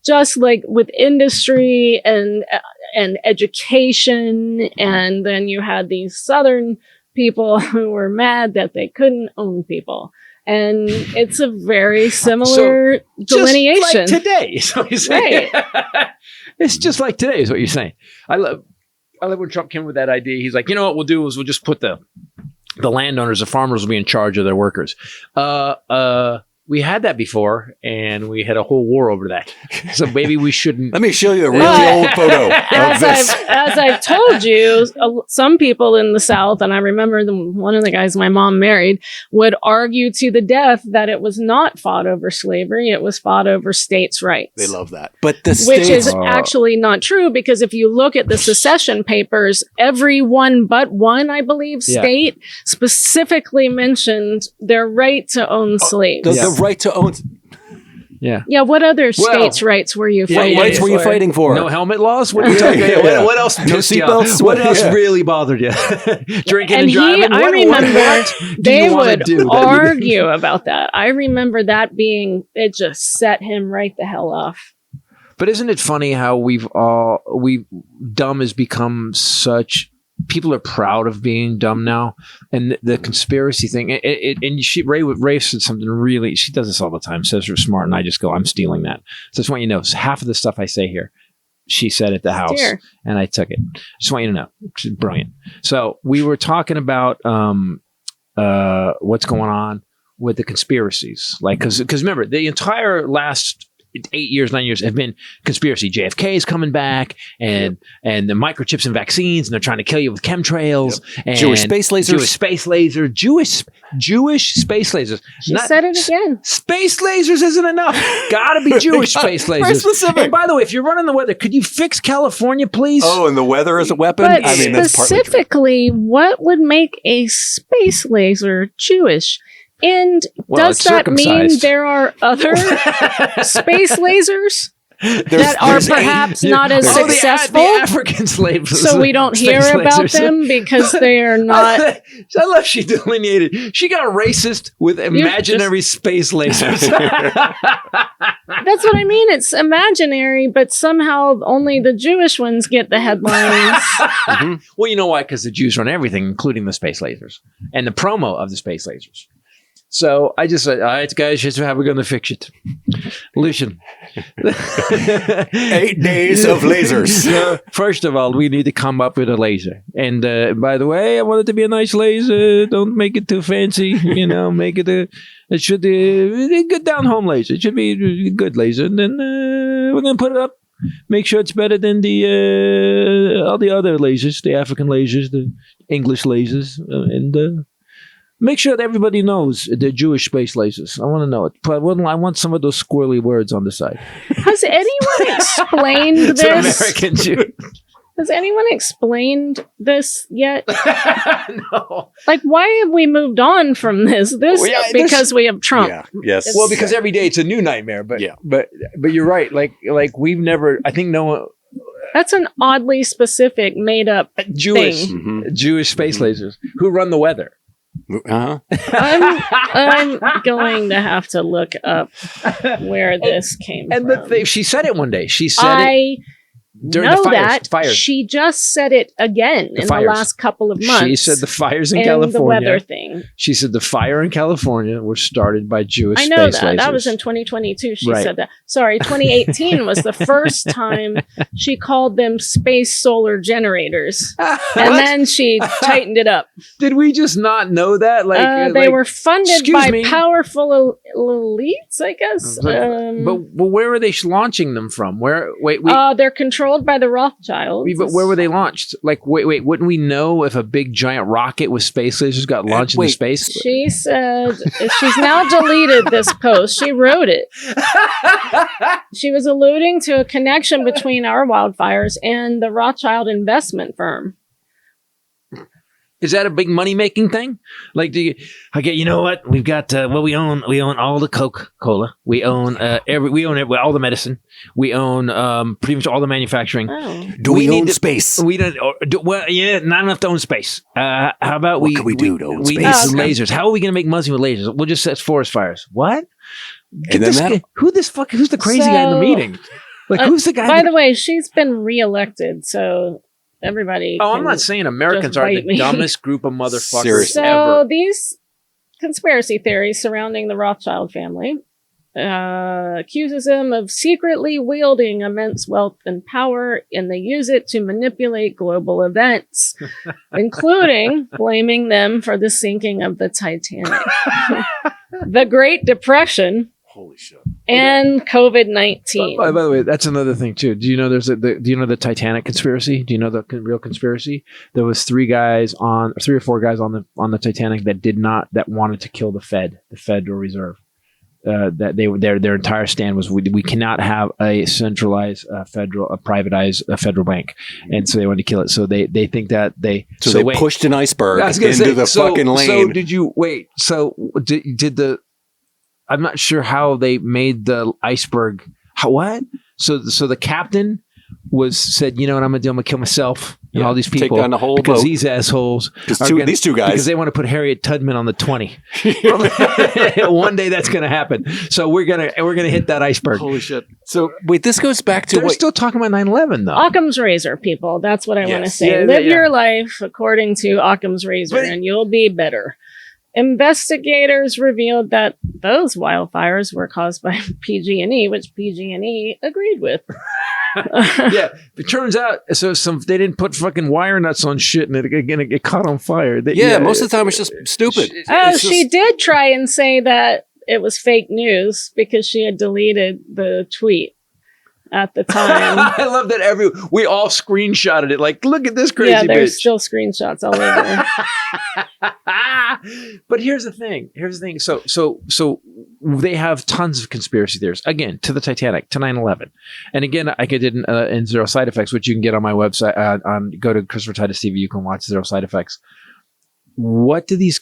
F: just like with industry and education, and then you had these Southern people who were mad that they couldn't own people. And it's a very similar delineation.
B: Just like today, is what you're saying. Right. It's just like today, is what you're saying. I love when Trump came with that idea. He's like, you know what we'll do is we'll just put the landowners, the farmers will be in charge of their workers. We had that before, and we had a whole war over that. So maybe we shouldn't.
G: Let me show you a really old photo of this.
F: As I've told you, some people in the South, and I remember one of the guys my mom married, would argue to the death that it was not fought over slavery; it was fought over states' rights.
G: They love that, but the
F: which is actually not true, because if you look at the secession papers, every one but one, I believe, state specifically mentioned their right to own slaves.
G: The right to own.
B: Yeah.
F: Yeah. What other states' rights were you fighting?
G: What rights were you fighting for?
B: No helmet laws? What are you talking about? What else?
G: No seatbelts?
B: What else really bothered you? Drinking and driving?
F: I remember they would argue
B: that
F: about that. I remember that being, it just set him right the hell off.
B: But isn't it funny how dumb has become such. People are proud of being dumb now, and the conspiracy thing. Ray said something really. She does this all the time. Says we're smart, and I just go, "I'm stealing that." So I just want you to know, half of the stuff I say here, she said at the house, and I took it. Just want you to know, she's brilliant. So we were talking about what's going on with the conspiracies, like because remember the entire last 8 years, 9 years have been conspiracy. JFK is coming back, and the microchips and vaccines, and they're trying to kill you with chemtrails, and
G: Jewish space lasers,
B: Jewish space lasers.
F: She said it again.
B: Space lasers isn't enough. Gotta be Jewish space lasers.
G: Very specific.
B: And by the way, if you're running the weather, could you fix California, please?
G: Oh, and the weather is a weapon.
F: But
G: I mean, that's
F: specifically, what would make a space laser Jewish? And does that mean there are other space lasers that are perhaps not as successful?
B: The African slaves.
F: So we don't hear about them because they are not.
B: I love she delineated. She got racist with imaginary space lasers.
F: That's what I mean. It's imaginary, but somehow only the Jewish ones get the headlines.
B: Well, you know why? Because the Jews run everything, including the space lasers and the promo of the space lasers. So I just said, all right, guys, here's how we're going to fix it. Listen.
G: 8 days of lasers.
B: First of all, we need to come up with a laser. And by the way, I want it to be a nice laser. Don't make it too fancy. Make it it should be a good down-home laser. It should be a good laser. And then we're going to put it up. Make sure it's better than all the other lasers, the African lasers, the English lasers, and make sure that everybody knows the Jewish space lasers. I want to know it. But I want some of those squirrely words on the side.
F: Has anyone explained this?
B: American Jew.
F: Has anyone explained this yet?
B: No.
F: Like, why have we moved on from this? Because we have Trump.
G: Yeah. Yes.
B: Well, because every day it's a new nightmare. But you're right. Like we've never. I think no one.
F: That's an oddly specific, made up
B: Jewish
F: thing.
B: Jewish space lasers who run the weather.
F: I'm going to have to look up where this came from.
B: She said it one day. She said it during the fires.
F: She just said it again in the last couple of months.
B: She said the fires in
F: and
B: California.
F: The weather thing.
B: She said the fire in California were started by Jewish space lasers.
F: I know that. That was in 2022. She said that. Sorry, 2018 was the first time she called them space solar generators. And then she tightened it up.
B: Did we just not know that?
F: They were funded by powerful elites, I guess.
B: But where were they launching them from?
F: They're controlled by the Rothschilds.
B: But where were they launched? Wait, wouldn't we know if a big giant rocket with space lasers got launched into space?
F: She said she's now deleted this post. She wrote it. She was alluding to a connection between our wildfires and the Rothschild investment firm.
B: Is that a big money making thing? You know what? We've got we own all the Coca-Cola. We own all the medicine. We own pretty much all the manufacturing.
F: Oh.
G: Do we own space?
B: We don't. Not enough to own space. How about
G: what can we do to own space?
B: We need some lasers. How are we going to make money with lasers? We'll just set forest fires. What? Who's the crazy guy in the meeting? Who's the guy?
F: By the way, she's been reelected, so. Everybody.
B: Oh, I'm not saying Americans are the dumbest group of motherfuckers
G: Seriously.
B: ever.
F: So these conspiracy theories surrounding the Rothschild family accuses them of secretly wielding immense wealth and power, and they use it to manipulate global events, including blaming them for the sinking of the Titanic, the Great Depression.
G: Holy shit.
F: And COVID-19.
B: By the way, that's another thing too. Do you know do you know the Titanic conspiracy? Do you know the real conspiracy? There was 3 or 4 guys on the Titanic that wanted to kill the Federal Reserve. Their entire stand was we cannot have a centralized privatized federal bank, and so they wanted to kill it. So they think that they
G: pushed an iceberg into the fucking lane.
B: So did you wait? So did the I'm not sure how they made the iceberg. What? So the captain said, you know what I'm gonna do? I'm gonna kill myself and all these people
G: take down the whole
B: because
G: boat.
B: These assholes.
G: These two guys,
B: because they want to put Harriet Tubman on the 20. One day that's gonna happen. So we're gonna hit that iceberg.
G: Holy shit! So wait, this goes back to
B: they're still talking about 9/11 though.
F: Occam's razor, people. That's what I want to say. Live your life according to Occam's razor, and you'll be better. Investigators revealed that those wildfires were caused by PG&E, which PG&E agreed with.
B: Yeah, it turns out they didn't put fucking wire nuts on shit and it caught on fire.
G: Most of the time it's just stupid.
F: She did try and say that it was fake news because she had deleted the tweet at the time.
B: I love that we all screenshotted it. Like, look at this crazy bitch.
F: Yeah, there's still screenshots all over.
B: But here's the thing. So they have tons of conspiracy theories. Again, to the Titanic, to 9/11. And again, I did in Zero Side Effects, which you can get on my website. Go to Christopher Titus TV. You can watch Zero Side Effects. What do these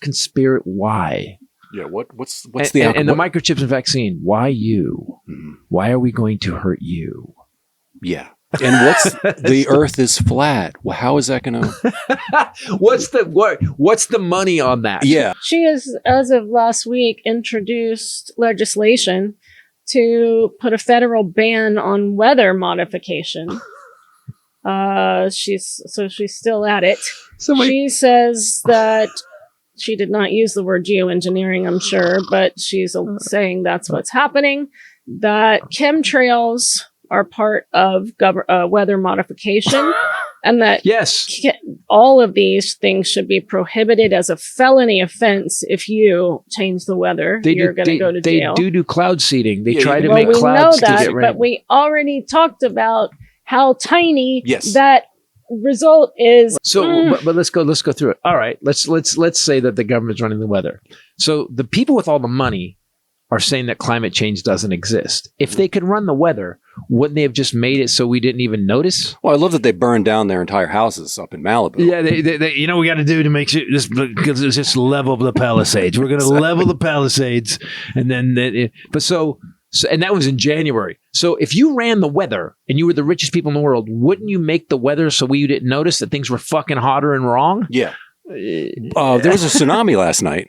B: why?
G: Yeah, what's the
B: and the microchips and vaccine? Why you? Why are we going to hurt you?
G: Yeah. And the earth is flat. Well, how is that going to?
B: What's the money on that?
G: Yeah.
F: She has, as of last week, introduced legislation to put a federal ban on weather modification. She's still at it. She says that she did not use the word geoengineering, I'm sure, but she's saying that's what's happening. That chemtrails are part of weather modification, and that all of these things should be prohibited as a felony offense. If you change the weather, you're going to go to jail.
B: They do cloud seeding. They try to make clouds to get rain.
F: But we already talked about how tiny that result is.
B: But let's go through it. All right, let's say that the government's running the weather. So the people with all the money are saying that climate change doesn't exist. If they could run the weather, wouldn't they have just made it so we didn't even notice?
G: Well, I love that they burned down their entire houses up in Malibu.
B: Yeah, they you know what we got to do to make sure just level the Palisades. We're going to level the Palisades, and then and that was in January. So if you ran the weather and you were the richest people in the world, wouldn't you make the weather so we didn't notice that things were fucking hotter and wrong?
G: Yeah. There was a tsunami last night.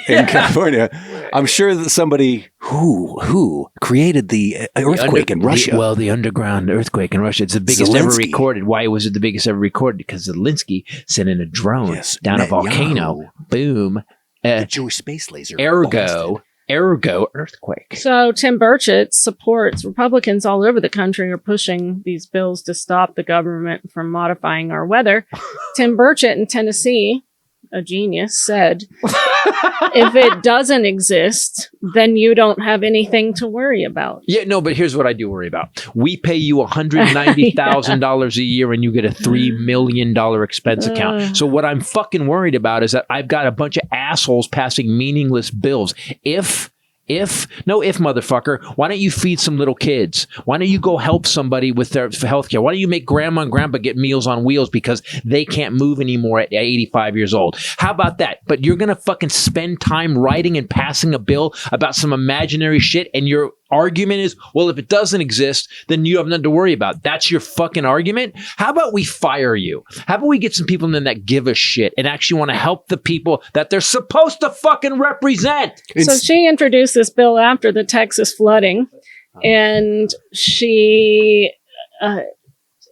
G: In California. I'm sure that somebody who created the earthquake in Russia.
B: The underground earthquake in Russia. It's the biggest ever recorded. Why was it the biggest ever recorded? Because Zelensky sent in a drone down a volcano. Boom.
G: The Jewish space laser.
B: Ergo earthquake.
F: So Tim Burchett supports Republicans all over the country are pushing these bills to stop the government from modifying our weather. Tim Burchett in Tennessee, a genius, said, if it doesn't exist, then you don't have anything to worry about.
B: Yeah, no, but here's what I do worry about. We pay you $190,000 a year and you get a $3 million expense account. So what I'm fucking worried about is that I've got a bunch of assholes passing meaningless bills. If motherfucker, why don't you feed some little kids? Why don't you go help somebody with their healthcare? Why don't you make grandma and grandpa get Meals on Wheels because they can't move anymore at 85 years old? How about that? But you're going to fucking spend time writing and passing a bill about some imaginary shit, and your argument is, well, if it doesn't exist, then you have nothing to worry about. That's your fucking argument? How about we fire you? How about we get some people in that give a shit and actually want to help the people that they're supposed to fucking represent?
F: So she introduced this bill after the Texas flooding, and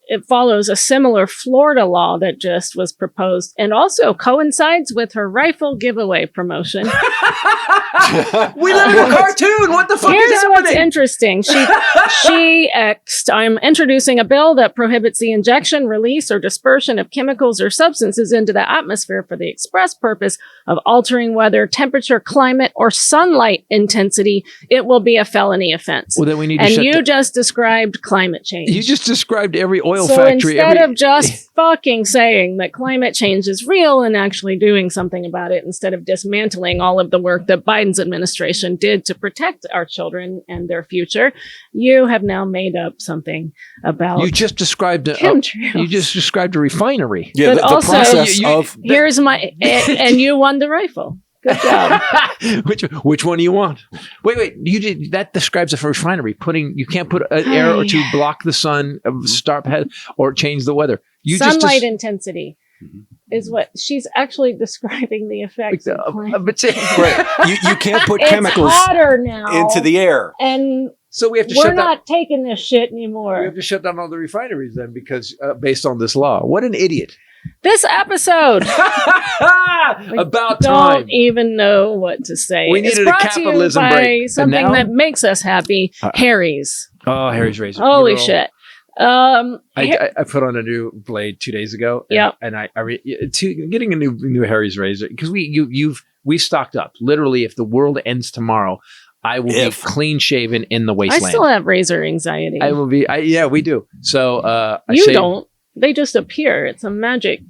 F: it follows a similar Florida law that just was proposed and also coincides with her rifle giveaway promotion.
B: We live in a cartoon. What the fuck is happening?
F: Here's what's interesting. She I'm introducing a bill that prohibits the injection, release, or dispersion of chemicals or substances into the atmosphere for the express purpose of altering weather, temperature, climate, or sunlight intensity. It will be a felony offense.
B: Well, then we need to
F: just described climate change.
B: You just described every oil
F: so
B: factory.
F: Instead of just fucking saying that climate change is real and actually doing something about it, instead of dismantling all of the work that Biden's administration did to protect our children and their future, you have now made up something about
B: You just described a refinery.
G: Yeah,
F: but
G: the process of
F: here's my and you won the rifle. Good job.
B: Which one do you want? Wait. You did that describes a refinery. You can't put an air or two block the sun, or change the weather.
F: Sunlight intensity is what she's actually describing the effects of climate.
G: You can't put chemicals
F: hotter now
G: into the air,
F: and
B: so we have to.
F: We're not taking this shit anymore.
B: We have to shut down all the refineries then, because based on this law. What an idiot!
F: This episode
B: about
F: time.
B: Don't
F: even know what to say.
B: We needed a capitalism break.
F: Something that makes us happy. Harry's.
B: Oh, Harry's razor.
F: Holy shit!
B: I put on a new blade 2 days ago. And getting a new Harry's razor, because we stocked up. Literally, if the world ends tomorrow, I will be clean shaven in the wasteland.
F: I still have razor anxiety.
B: I will be. Yeah, we do. So
F: you don't. They just appear. It's a magic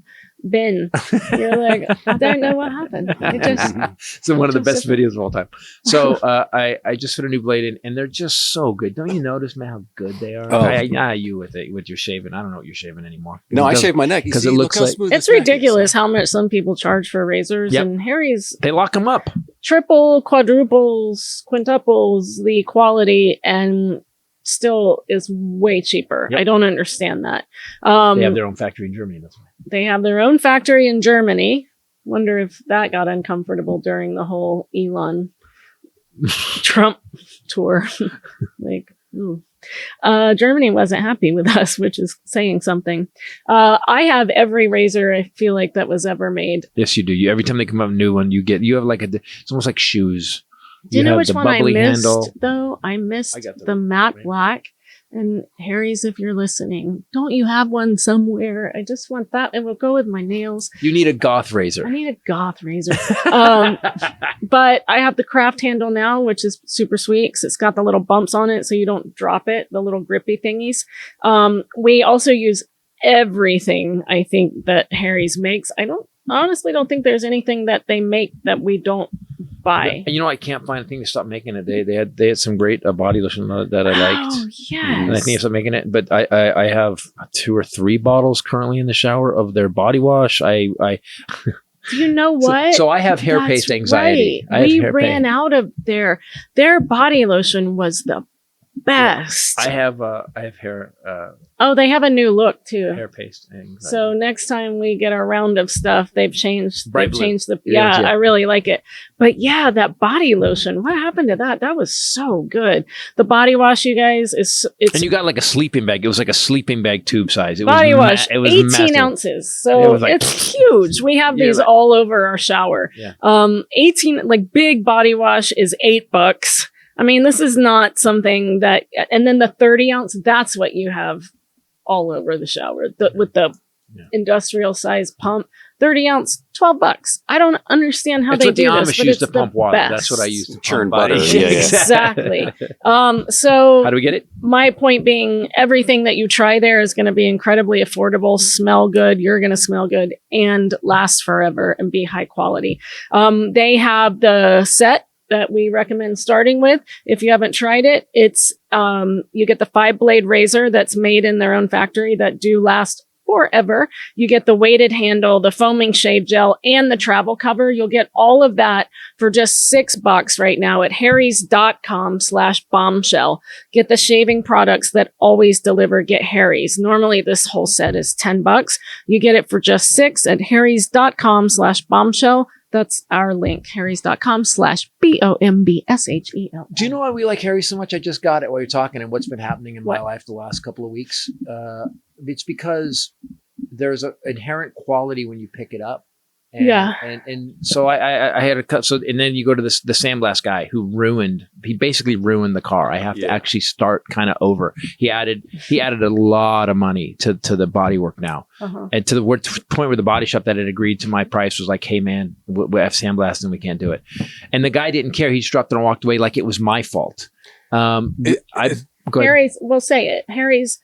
F: bin. You're like, I don't know what happened.
B: It's one of the best videos of all time. So I just put a new blade in, and they're just so good. Don't you notice, man, how good they are? You with your shaving. I don't know what you're shaving anymore.
G: No, I shave my neck because
B: it looks like
F: it's ridiculous how much some people charge for razors. And Harry's,
B: they lock them up.
F: Triple, quadruples, quintuples the quality, and still is way cheaper. I don't understand that.
B: They have their own factory in Germany. That's why.
F: They have their own factory in Germany. Wonder if that got uncomfortable during the whole Elon Trump tour. Germany wasn't happy with us, which is saying something. I have every razor I feel like that was ever made.
B: Yes, you do. Every time they come up with a new one, you have like it's almost like shoes.
F: Do you know which one I missed, though? I missed the matte black. And Harry's, if you're listening, don't you have one somewhere? I just want that. It will go with my nails.
B: You need a goth razor.
F: I need a goth razor. But I have the craft handle now, which is super sweet because it's got the little bumps on it so you don't drop it, the little grippy thingies. We also use everything, I think, that Harry's makes. I honestly don't think there's anything that they make that we don't buy.
B: And I can't find a thing to stop making it. They had some great body lotion that I liked.
F: Oh, yes.
B: And I think I stopped making it. But I have 2 or 3 bottles currently in the shower of their body wash.
F: Do you know what?
B: So I have hair paste anxiety.
F: Right. We ran out of their body lotion was the best.
B: I have hair.
F: They have a new look too.
B: Hair paste anxiety.
F: So next time we get a round of stuff, they've changed the.
B: Yeah,
F: I really like it. But yeah, that body lotion. What happened to that? That was so good. The body wash, you guys, and
B: you got like a sleeping bag. It was like a sleeping bag tube size. It
F: body wash.
B: It was
F: 18
B: massive.
F: ounces. So it's huge. We have these all over our shower.
B: Yeah.
F: 18 like big body wash is $8. I mean, this is not something that, and then the 30 ounce, that's what you have all over the shower with the industrial size pump. 30 ounce, $12. I don't understand how they do this.
B: That's what the Amish use to pump water. That's what I use to
G: churn
B: butter.
F: Exactly. So
B: how do we get it?
F: My point being, everything that you try there is going to be incredibly affordable, smell good. You're going to smell good and last forever and be high quality. They have the set that we recommend starting with. If you haven't tried it, it's you get the 5-blade razor that's made in their own factory that do last forever. You get the weighted handle, the foaming shave gel, and the travel cover. You'll get all of that for just $6 right now at harrys.com/bombshell. Get the shaving products that always deliver. Get Harry's. Normally this whole set is $10. You get it for just $6 at harrys.com/bombshell. That's our link, harrys.com/BOMBSHEL.
B: Do you know why we like Harry so much? I just got it while you're talking and what's been happening in my life the last couple of weeks. It's because there's an inherent quality when you pick it up. And so I had a cut. So, and then you go to the sandblast guy who basically ruined the car. I have to actually start kind of over. He added a lot of money to the body work now. And to the point where the body shop that had agreed to my price was like, hey man, we have sandblast and we can't do it. And the guy didn't care. He just dropped it and walked away like it was my fault.
F: Harry's, we'll say it. Harry's,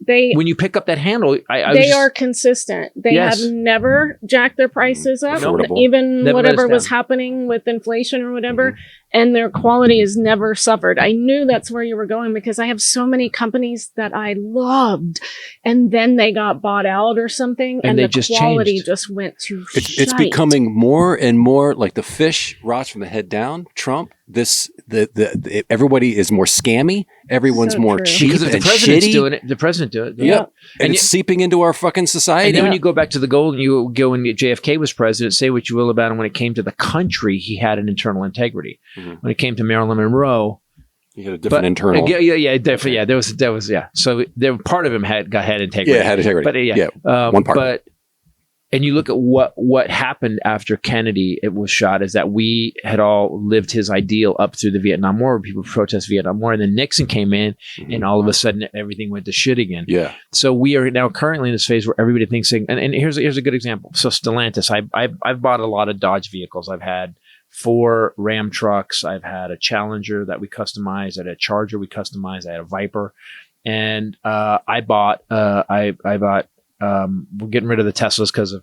B: when you pick up that handle,
F: they are consistent. They have never jacked their prices up, even whatever was happening with inflation or whatever. And their quality has never suffered. I knew that's where you were going because I have so many companies that I loved, and then they got bought out or something, and the quality just went to shite.
G: It's becoming more and more like the fish rots from the head down. Trump, everybody is more scammy. Everyone's more cheap
B: because if
G: and
B: the president's
G: shitty.
B: doing it. The president do it.
G: Yeah, and it's seeping into our fucking society.
B: And then when you go back to the gold, and you go when JFK was president, say what you will about him. When it came to the country, he had an internal integrity. When it came to Marilyn Monroe,
G: he had a different internal.
B: Definitely. Yeah, there was. So part of him had integrity.
G: Yeah, had integrity.
B: But
G: one part.
B: But And you look at what happened after Kennedy was shot is that we had all lived his ideal up through the Vietnam War, where people protest Vietnam War, and then Nixon came in, and all of a sudden everything went to shit again.
G: Yeah.
B: So we are now currently in this phase where everybody thinks, and here's a good example. So Stellantis, I've bought a lot of Dodge vehicles. I've had 4 Ram trucks. I've had a Challenger that we customized. I had a Charger we customized. I had a Viper, and I bought. We're getting rid of the Teslas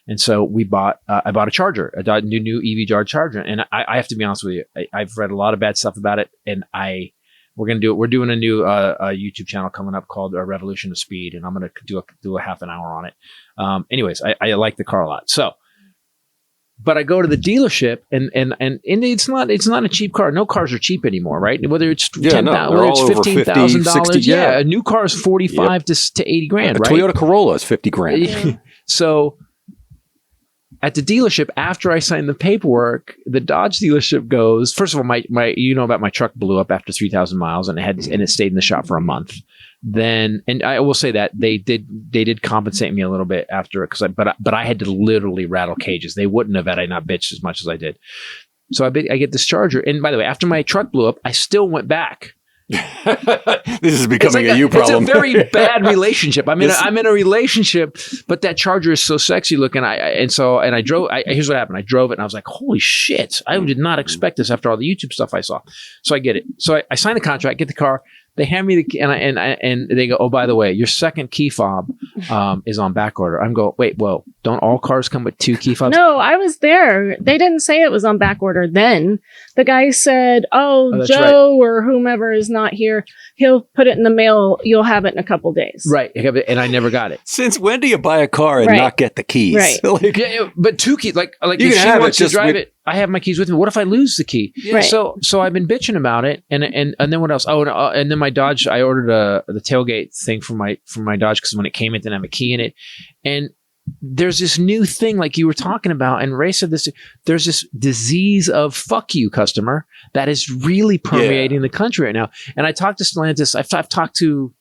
B: and so we bought. I bought a Charger, a new EV Charger, and I have to be honest with you. I've read a lot of bad stuff about it, and we're gonna do it. We're doing a new YouTube channel coming up called Revolution of Speed, and I'm gonna do a half an hour on it. Anyways, I like the car a lot. So, but I go to the dealership, and it's not a cheap car. No cars are cheap anymore, right? Whether it's $15,000, yeah, a new car is $45 to $80 grand. Right?
G: Toyota Corolla is $50 grand.
F: Yeah.
B: So at the dealership, after I signed the paperwork, the Dodge dealership goes, first of all, my my truck blew up after 3,000 miles, and it stayed in the shop for a month. Then, and I will say that they did compensate me a little bit after it, but I had to literally rattle cages. They wouldn't have had I not bitched as much as I did. So I get this Charger, and by the way, after my truck blew up, I still went back.
G: This is becoming a you problem.
B: It's a very bad relationship. I'm in a relationship, but that Charger is so sexy looking. I drove. Here's what happened. I drove it, and I was like, "Holy shit! I did not expect this after all the YouTube stuff I saw." So I get it. So I sign the contract, get the car. They hand me the key, and they go, "Oh, by the way, your second key fob is on back order." I'm going, "Wait, whoa! Don't all cars come with 2 key fobs?"
F: No, I was there. They didn't say it was on back order then. The guy said, "Oh, Joe or whomever is not here. He'll put it in the mail. You'll have it in a couple days."
B: Right, and I never got it.
G: Since when do you buy a car and not get the keys?
F: Right.
B: But 2 keys, like
G: you
B: if
G: can
B: she
G: have
B: wants
G: it,
B: to drive it. I have my keys with me. What if I lose the key?
F: Right.
B: So I've been bitching about it, and then what else? Oh, and then my Dodge. I ordered the tailgate thing for my Dodge because when it came, it didn't have a key in it. And there's this new thing, like you were talking about, and Ray said this. There's this disease of "fuck you, customer" that is really permeating the country right now. And I talked to Stellantis. I've talked to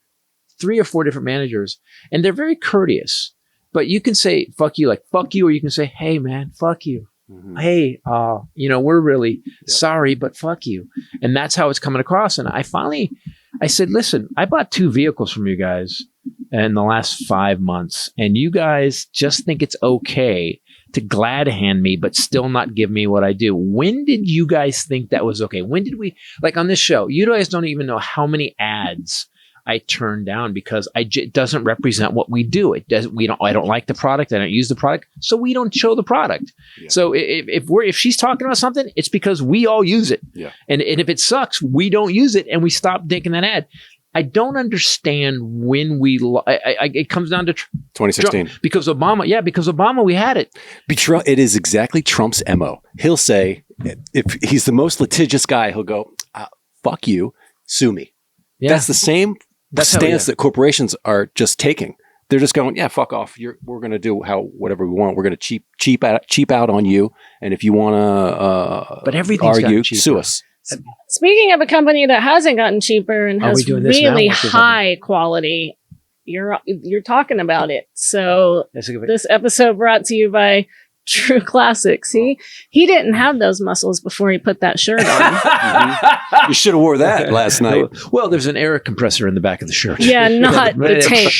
B: 3 or 4 different managers, and they're very courteous. But you can say "fuck you," like "fuck you," or you can say, "Hey, man, fuck you." Mm-hmm. Hey, we're really sorry, but fuck you. And that's how it's coming across. And I said, listen, I bought 2 vehicles from you guys in the last 5 months, and you guys just think it's okay to glad hand me, but still not give me what I do. When did you guys think that was okay? When did we, like on this show, you guys don't even know how many ads I turn down because it doesn't represent what we do. It doesn't. I don't like the product. I don't use the product, so we don't show the product. Yeah. So if she's talking about something, it's because we all use it.
G: Yeah.
B: And if it sucks, we don't use it, and we stop taking that ad. I don't understand when it comes down to
G: 2016
B: because Obama. Yeah, because Obama, we had it.
G: It is exactly Trump's MO. He'll say, if he's the most litigious guy, he'll go, "Fuck you, sue me." Yeah. That's the same stance that corporations are just taking. They're just going, "Yeah, fuck off. We're going to do whatever we want. We're going to cheap out on you. And if you want to
B: but everything's
G: argue, sue us."
F: Speaking of a company that hasn't gotten cheaper and has really high quality, you're talking about it. So this episode brought to you by True Classic. See, he didn't have those muscles before he put that shirt on.
G: Mm-hmm. You should have wore that last night.
B: Well, there's an air compressor in the back of the shirt.
F: Yeah, not the tank.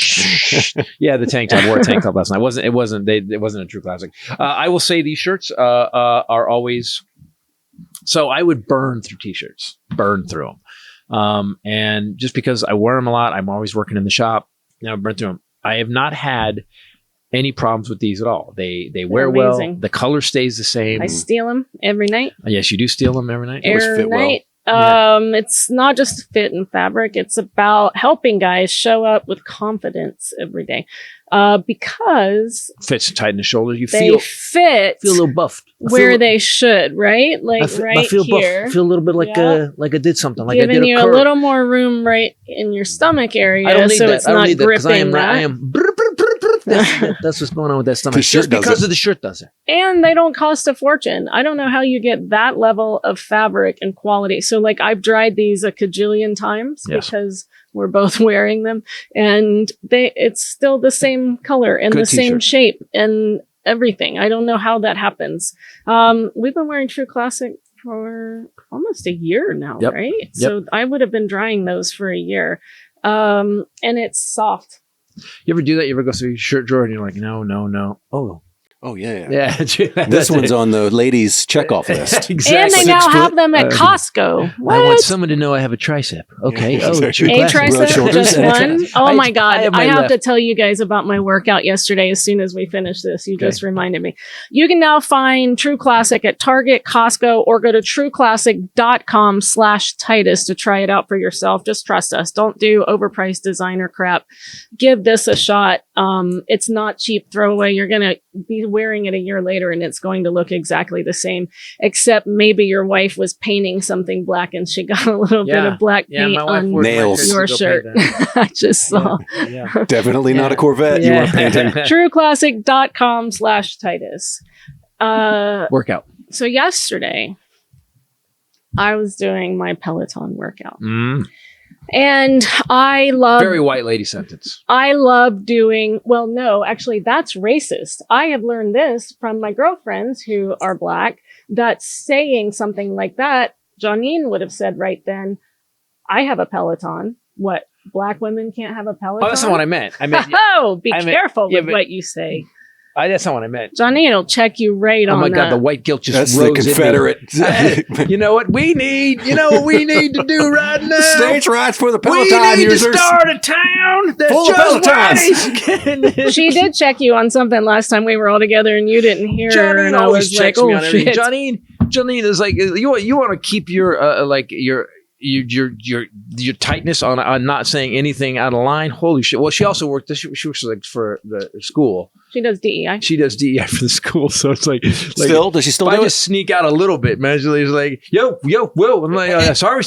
B: Yeah, the tank top. I wore a tank top last night. It wasn't a True Classic. I will say these shirts are always. So I would burn through t-shirts, burn through them, and just because I wear them a lot, I'm always working in the shop. Now burn through them. I have not had any problems with these at all. They wear
F: amazing.
B: Well. The color stays the same.
F: I steal them every night.
B: Yes, you do steal them every night.
F: Every night. Well. It's not just fit and fabric. It's about helping guys show up with confidence every day. Because
B: fits tight in the shoulders.
F: They feel
B: a little buffed
F: where they should, right? Like I feel
B: here. Buff. I feel a little bit like I did something. Like
F: giving
B: I did
F: you a little more room right in your stomach area,
B: I don't need
F: so
B: that.
F: it's not gripping.
B: I am That's what's going on with that stomach.
G: The shirt
B: Just because
G: does it.
B: of the shirt does it.
F: And they don't cost a fortune. I don't know how you get that level of fabric and quality. So like I've dried these a cajillion times because we're both wearing them, and it's still the same color and the same shape and everything. I don't know how that happens. We've been wearing True Classic for almost a year now, right? So I would have been drying those for a year. And it's soft.
B: You ever do that? You ever go through your shirt drawer and you're like, no.
G: Oh, yeah.
B: Yeah.
G: This one's on the ladies' checkoff list.
B: Exactly.
F: And they now have them at Costco. What?
B: I want someone to know I have a tricep. Okay.
G: Yeah.
B: Oh,
F: A tricep? Just one? Oh my God. I have to tell you guys about my workout yesterday as soon as we finish this. You just reminded me. You can now find True Classic at Target, Costco, or go to trueclassic.com/Titus to try it out for yourself. Just trust us. Don't do overpriced designer crap. Give this a shot. It's not cheap throwaway. You're going to be wearing it a year later and it's going to look exactly the same, except maybe your wife was painting something black and she got a little bit of black paint on
G: nails.
F: Your shirt. I just saw.
G: Definitely not a Corvette you want painting.
F: trueclassic.com/Titus.
B: Workout.
F: So yesterday I was doing my Peloton workout. And I love...
B: Very white lady sentence.
F: I love doing... Well, no, actually, that's racist. I have learned this from my girlfriends who are black, that saying something like that, Janine would have said right then, I have a Peloton. What, black women can't have a Peloton?
B: Oh, that's not what I meant.
F: Be careful with what you say.
B: That's not what I meant.
F: Janine will check you right on that.
B: Oh my God, the white guilt just
G: That's
B: rose
G: the Confederate.
B: You know what we need? You know what we need to do right now?
G: Stage rights for the Peloton
B: we need
G: users.
B: to start a town that's
G: full of
B: just
G: Pelotons.
F: She did check you on something last time we were all together and you didn't hear her.
B: Janine
F: And I
B: always
F: was like,
B: checks me on everything.
F: shit.
B: Janine is like, you want to keep your your tightness on not saying anything out of line. Holy shit! Well, she also worked. She works like for the school.
F: She does DEI.
B: She does DEI for the school, so it's like
G: Still, does she still do
B: I
G: it?
B: just sneak out a little bit. Man, she's like, yo, whoa. I'm like, sorry.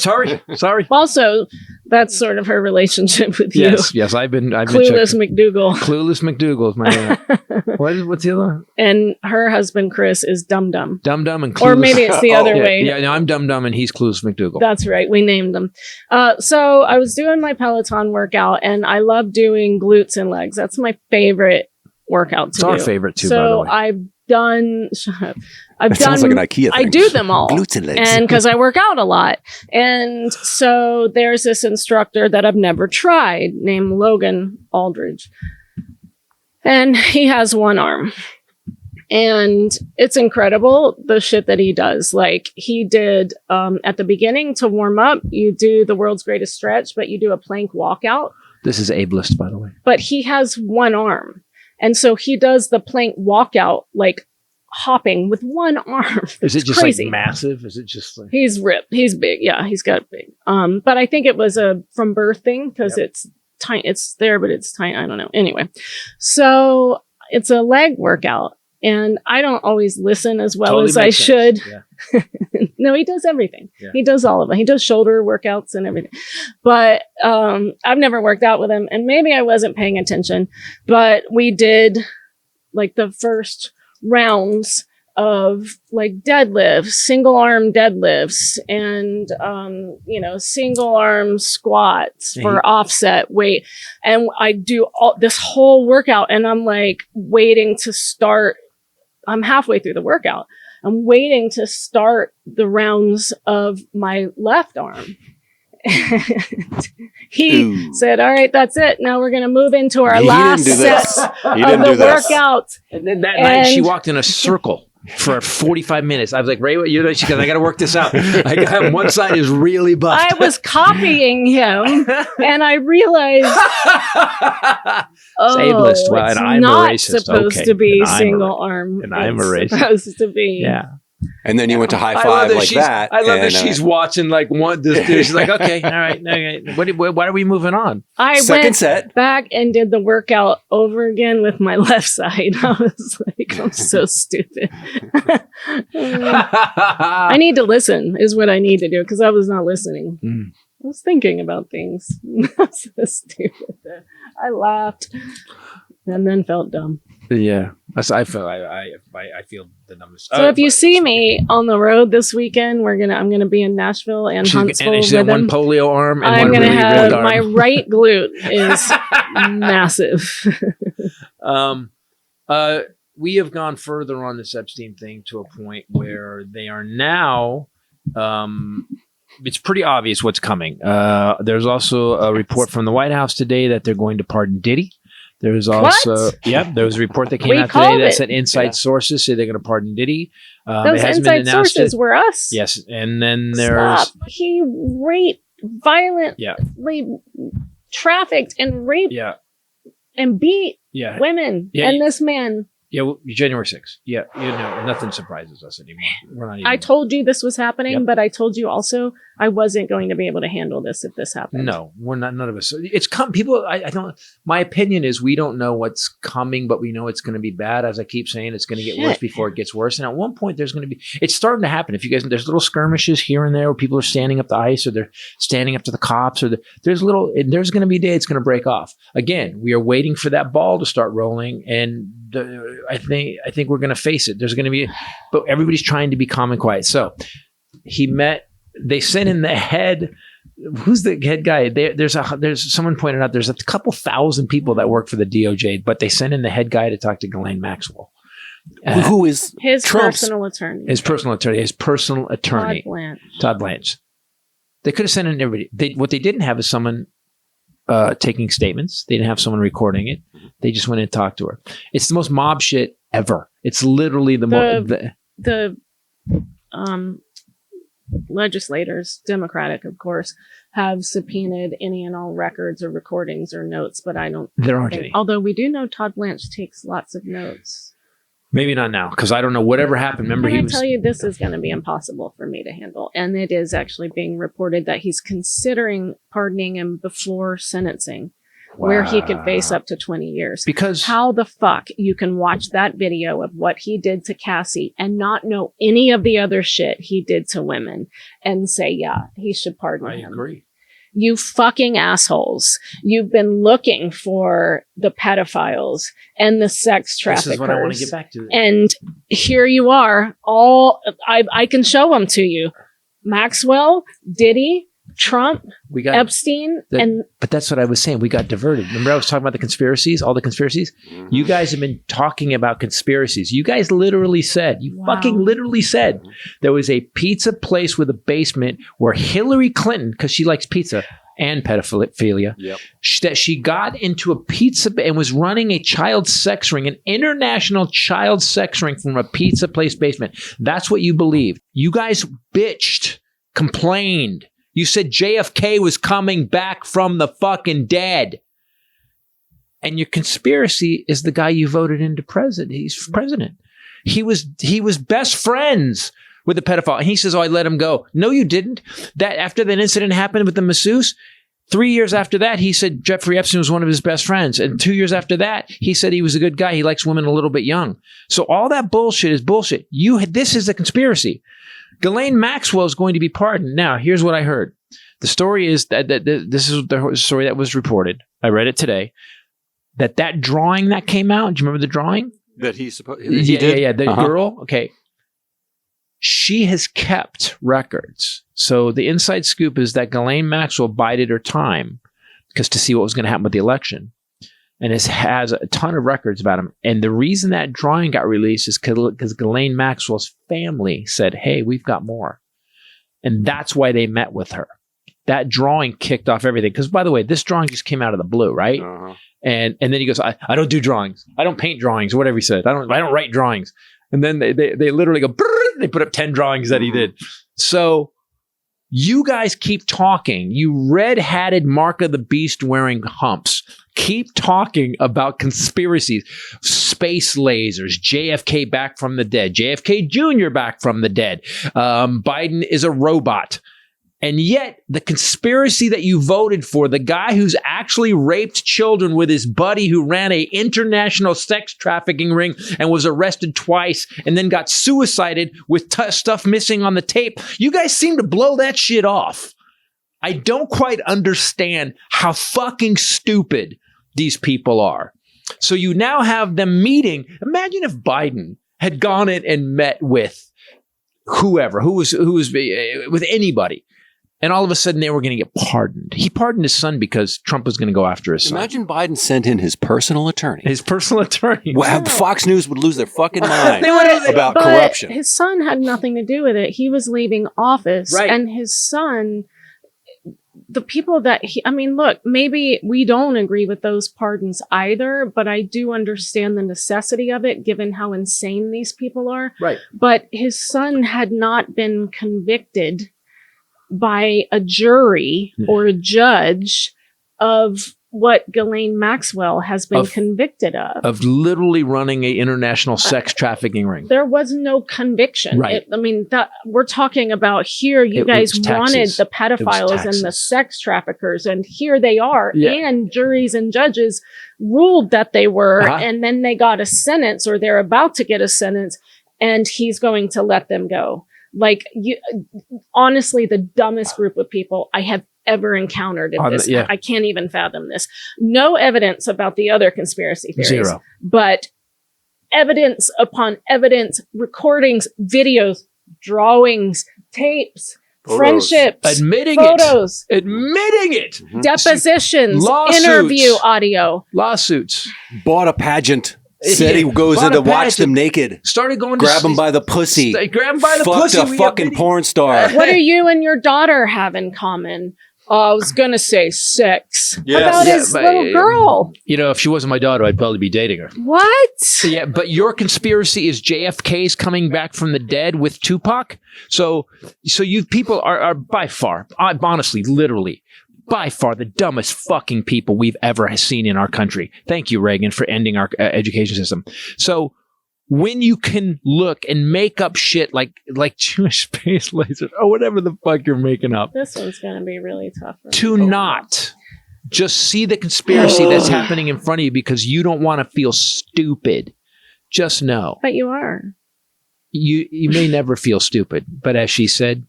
F: Also, that's sort of her relationship with you.
B: Yes. I've been
F: Clueless McDougal.
B: Clueless McDougal is my what's the other one?
F: And her husband Chris is Dum Dum.
B: Dum Dum and Clueless.
F: Or maybe it's the other way.
B: Yeah, no, I'm Dum Dum and he's Clueless McDougal.
F: That's right. We named them. So I was doing my Peloton workout and I love doing glutes and legs. That's my favorite workout to do.
B: It's our favorite too,
F: so
B: by the way.
G: Sounds like an IKEA thing.
F: I do them all.
G: Glutes and legs.
F: And because I work out a lot. And so there's this instructor that I've never tried named Logan Aldridge. And he has one arm. And it's incredible, the shit that he does. Like he did at the beginning to warm up, you do the world's greatest stretch, but you do a plank walkout.
B: This is ableist, by the way.
F: But he has one arm. And so he does the plank walkout, like hopping with one arm.
B: Is it just
F: crazy.
B: like massive? Is it just like...
F: He's ripped. He's big. Yeah, he's got big. But I think it was a from birth thing because it's tiny. It's there, but it's tiny. I don't know. Anyway, so it's a leg workout. And I don't always listen as well as I should. Yeah. No, he does everything. Yeah. He does all of it. He does shoulder workouts and everything. But I've never worked out with him. And maybe I wasn't paying attention. But we did like the first rounds of like deadlifts, single arm deadlifts, and single arm squats for offset weight. And I do this whole workout and I'm like waiting to start. I'm halfway through the workout. I'm waiting to start the rounds of my left arm. He said, all right, that's it. Now we're going to move into our last set of the workout.
B: And then that night she walked in a circle for 45 minutes. I was like, Ray, what you doing? She goes, I got to work this out. One side is really buffed.
F: I was copying him and I realized,
B: ableist. Well,
F: it's
B: and I'm
F: not
B: a racist.
F: supposed to be single arm.
B: And I'm a racist.
F: It's supposed to be.
B: Yeah.
G: And then you went to high five like that.
B: I love that she's watching like one. She's like, okay, all right. Why are we moving on?
F: I went back and did the workout over again with my left side. I was like, I'm so stupid. I need to listen is what I need to do because I was not listening. I was thinking about things. I'm so stupid. I laughed. and then felt dumb.
B: Yeah, I feel the numbers.
F: So if you see me on the road this weekend, I'm gonna be in Nashville and Huntsville.
B: And she's got one polio arm, and
F: I'm
B: one
F: gonna
B: really
F: have
B: arm.
F: my right glute is massive.
B: We have gone further on this Epstein thing to a point where they are now. It's pretty obvious what's coming. There's also a report from the White House today that they're going to pardon Diddy. There's also, there was a report that came out today that said inside sources say they're going to pardon Diddy.
F: Those inside sources were us.
B: Yes. And then there's...
F: He raped, violently trafficked and raped and beat women. Yeah. And this man...
B: Yeah, January 6th. Yeah, nothing surprises us anymore. We're not even...
F: I told you this was happening, but I told you also I wasn't going to be able to handle this if this happened.
B: No, we're not. None of us. It's people. I don't. My opinion is we don't know what's coming, but we know it's going to be bad. As I keep saying, it's going to get worse before it gets worse. And at one point, there's going to be. It's starting to happen. If you guys, there's little skirmishes here and there where people are standing up the ice, or they're standing up to the cops, or there's going to be a day it's going to break off. Again, we are waiting for that ball to start rolling, and I think we're going to face it. There's going to be, but everybody's trying to be calm and quiet. So they sent in the head. Who's the head guy? There's someone pointed out there's a couple thousand people that work for the DOJ, but they sent in the head guy to talk to Ghislaine Maxwell.
G: Who is
F: his personal attorney?
B: His personal attorney. Todd Blanche. They could have sent in everybody. What they didn't have is someone taking statements. They didn't have someone recording it. They just went and talked to her. It's the most mob shit ever. It's literally
F: the legislators, Democratic, of course, have subpoenaed any and all records or recordings or notes, but I don't.
B: There aren't any.
F: Although we do know Todd Blanche takes lots of notes.
B: Maybe not now, because I don't know whatever happened. Remember,
F: I tell you, this is going to be impossible for me to handle, and it is actually being reported that he's considering pardoning him before sentencing, where he could face up to 20 years.
B: Because
F: how the fuck you can watch that video of what he did to Cassie and not know any of the other shit he did to women and say, yeah, he should pardon him.
B: I agree.
F: You fucking assholes. You've been looking for the pedophiles and the sex traffickers.
B: This is what I want to get back to.
F: And here you are. I can show them to you. Maxwell, Diddy, Trump, Epstein,
B: but that's what I was saying. We got diverted. Remember I was talking about the conspiracies, all the conspiracies? Mm-hmm. You guys have been talking about conspiracies. You guys literally said, fucking literally said, there was a pizza place with a basement where Hillary Clinton, because she likes pizza and pedophilia, that she got into a pizza and was running a child sex ring, an international child sex ring from a pizza place basement. That's what you believed. You guys bitched, complained. You said JFK was coming back from the fucking dead. And your conspiracy is the guy you voted into president. He's president. He was best friends with the pedophile. And he says, I let him go. No, you didn't. That after that incident happened with the masseuse, 3 years after that, he said Jeffrey Epstein was one of his best friends. And 2 years after that, he said he was a good guy. He likes women a little bit young. So all that bullshit is bullshit. This is a conspiracy. Ghislaine Maxwell is going to be pardoned. Now, here's what I heard. The story is that this is the story that was reported. I read it today. That drawing that came out. Do you remember the drawing?
G: That he did?
B: Yeah. The girl. Okay. She has kept records. So the inside scoop is that Ghislaine Maxwell bided her time because to see what was going to happen with the election. And has a ton of records about him. And the reason that drawing got released is because Ghislaine Maxwell's family said, hey, we've got more. And that's why they met with her. That drawing kicked off everything. Because, by the way, this drawing just came out of the blue, right? Uh-huh. And then he goes, I don't do drawings. I don't paint drawings, or whatever he said. I don't write drawings. And then they literally go, they put up 10 drawings that he did. So you guys keep talking. You red-hatted Mark of the Beast wearing humps. Keep talking about conspiracies, space lasers, JFK back from the dead, JFK Jr. back from the dead. Biden is a robot. And yet the conspiracy that you voted for, the guy who's actually raped children with his buddy who ran a international sex trafficking ring and was arrested twice and then got suicided with stuff missing on the tape. You guys seem to blow that shit off. I don't quite understand how fucking stupid these people are. So you now have them meeting. Imagine if Biden had gone in and met with whoever, who was with anybody. And all of a sudden they were going to get pardoned. He pardoned his son because Trump was going to go after his son.
G: Imagine Biden sent in his personal attorney.
B: His personal attorney.
G: Well, Fox News would lose their fucking mind about
F: but
G: corruption.
F: His son had nothing to do with it. He was leaving office.
B: Right.
F: And his son, the people that look, maybe we don't agree with those pardons either, but I do understand the necessity of it given how insane these people are.
B: Right.
F: But his son had not been convicted by a jury or a judge of what Ghislaine Maxwell has been convicted of.
B: Of literally running an international sex trafficking ring.
F: There was no conviction.
B: Right.
F: That we're talking about here. You guys wanted the pedophiles and the sex traffickers, and here they are. Yeah. And juries and judges ruled that they were, and then they got a sentence, or they're about to get a sentence, and he's going to let them go. Like, honestly, the dumbest group of people I have ever encountered in this. I can't even fathom this. No evidence about the other conspiracy theories.
B: Zero.
F: But evidence upon evidence, recordings, videos, drawings, tapes, friendships,
B: admitting
F: photos,
B: it,
F: depositions,
B: lawsuits,
F: interview audio,
B: lawsuits.
G: Bought a pageant. Said he goes in to watch them naked.
B: Started going
G: grab him by the pussy.
B: Grab him by the
G: fucked
B: pussy.
G: Fucked a fucking porn star.
F: What do you and your daughter have in common? I was going to say sex. Yes. About his little girl.
B: You know, if she wasn't my daughter, I'd probably be dating her.
F: What?
B: Yeah, but your conspiracy is JFK's coming back from the dead with Tupac. So you people are by far, honestly, literally, by far the dumbest fucking people we've ever seen in our country. Thank you, Reagan, for ending our education system. So when you can look and make up shit like Jewish space lasers or whatever the fuck you're making up.
F: This one's going to be really tough.
B: To not just see the conspiracy that's happening in front of you because you don't want to feel stupid. Just know.
F: But you are.
B: You may never feel stupid, but as she said,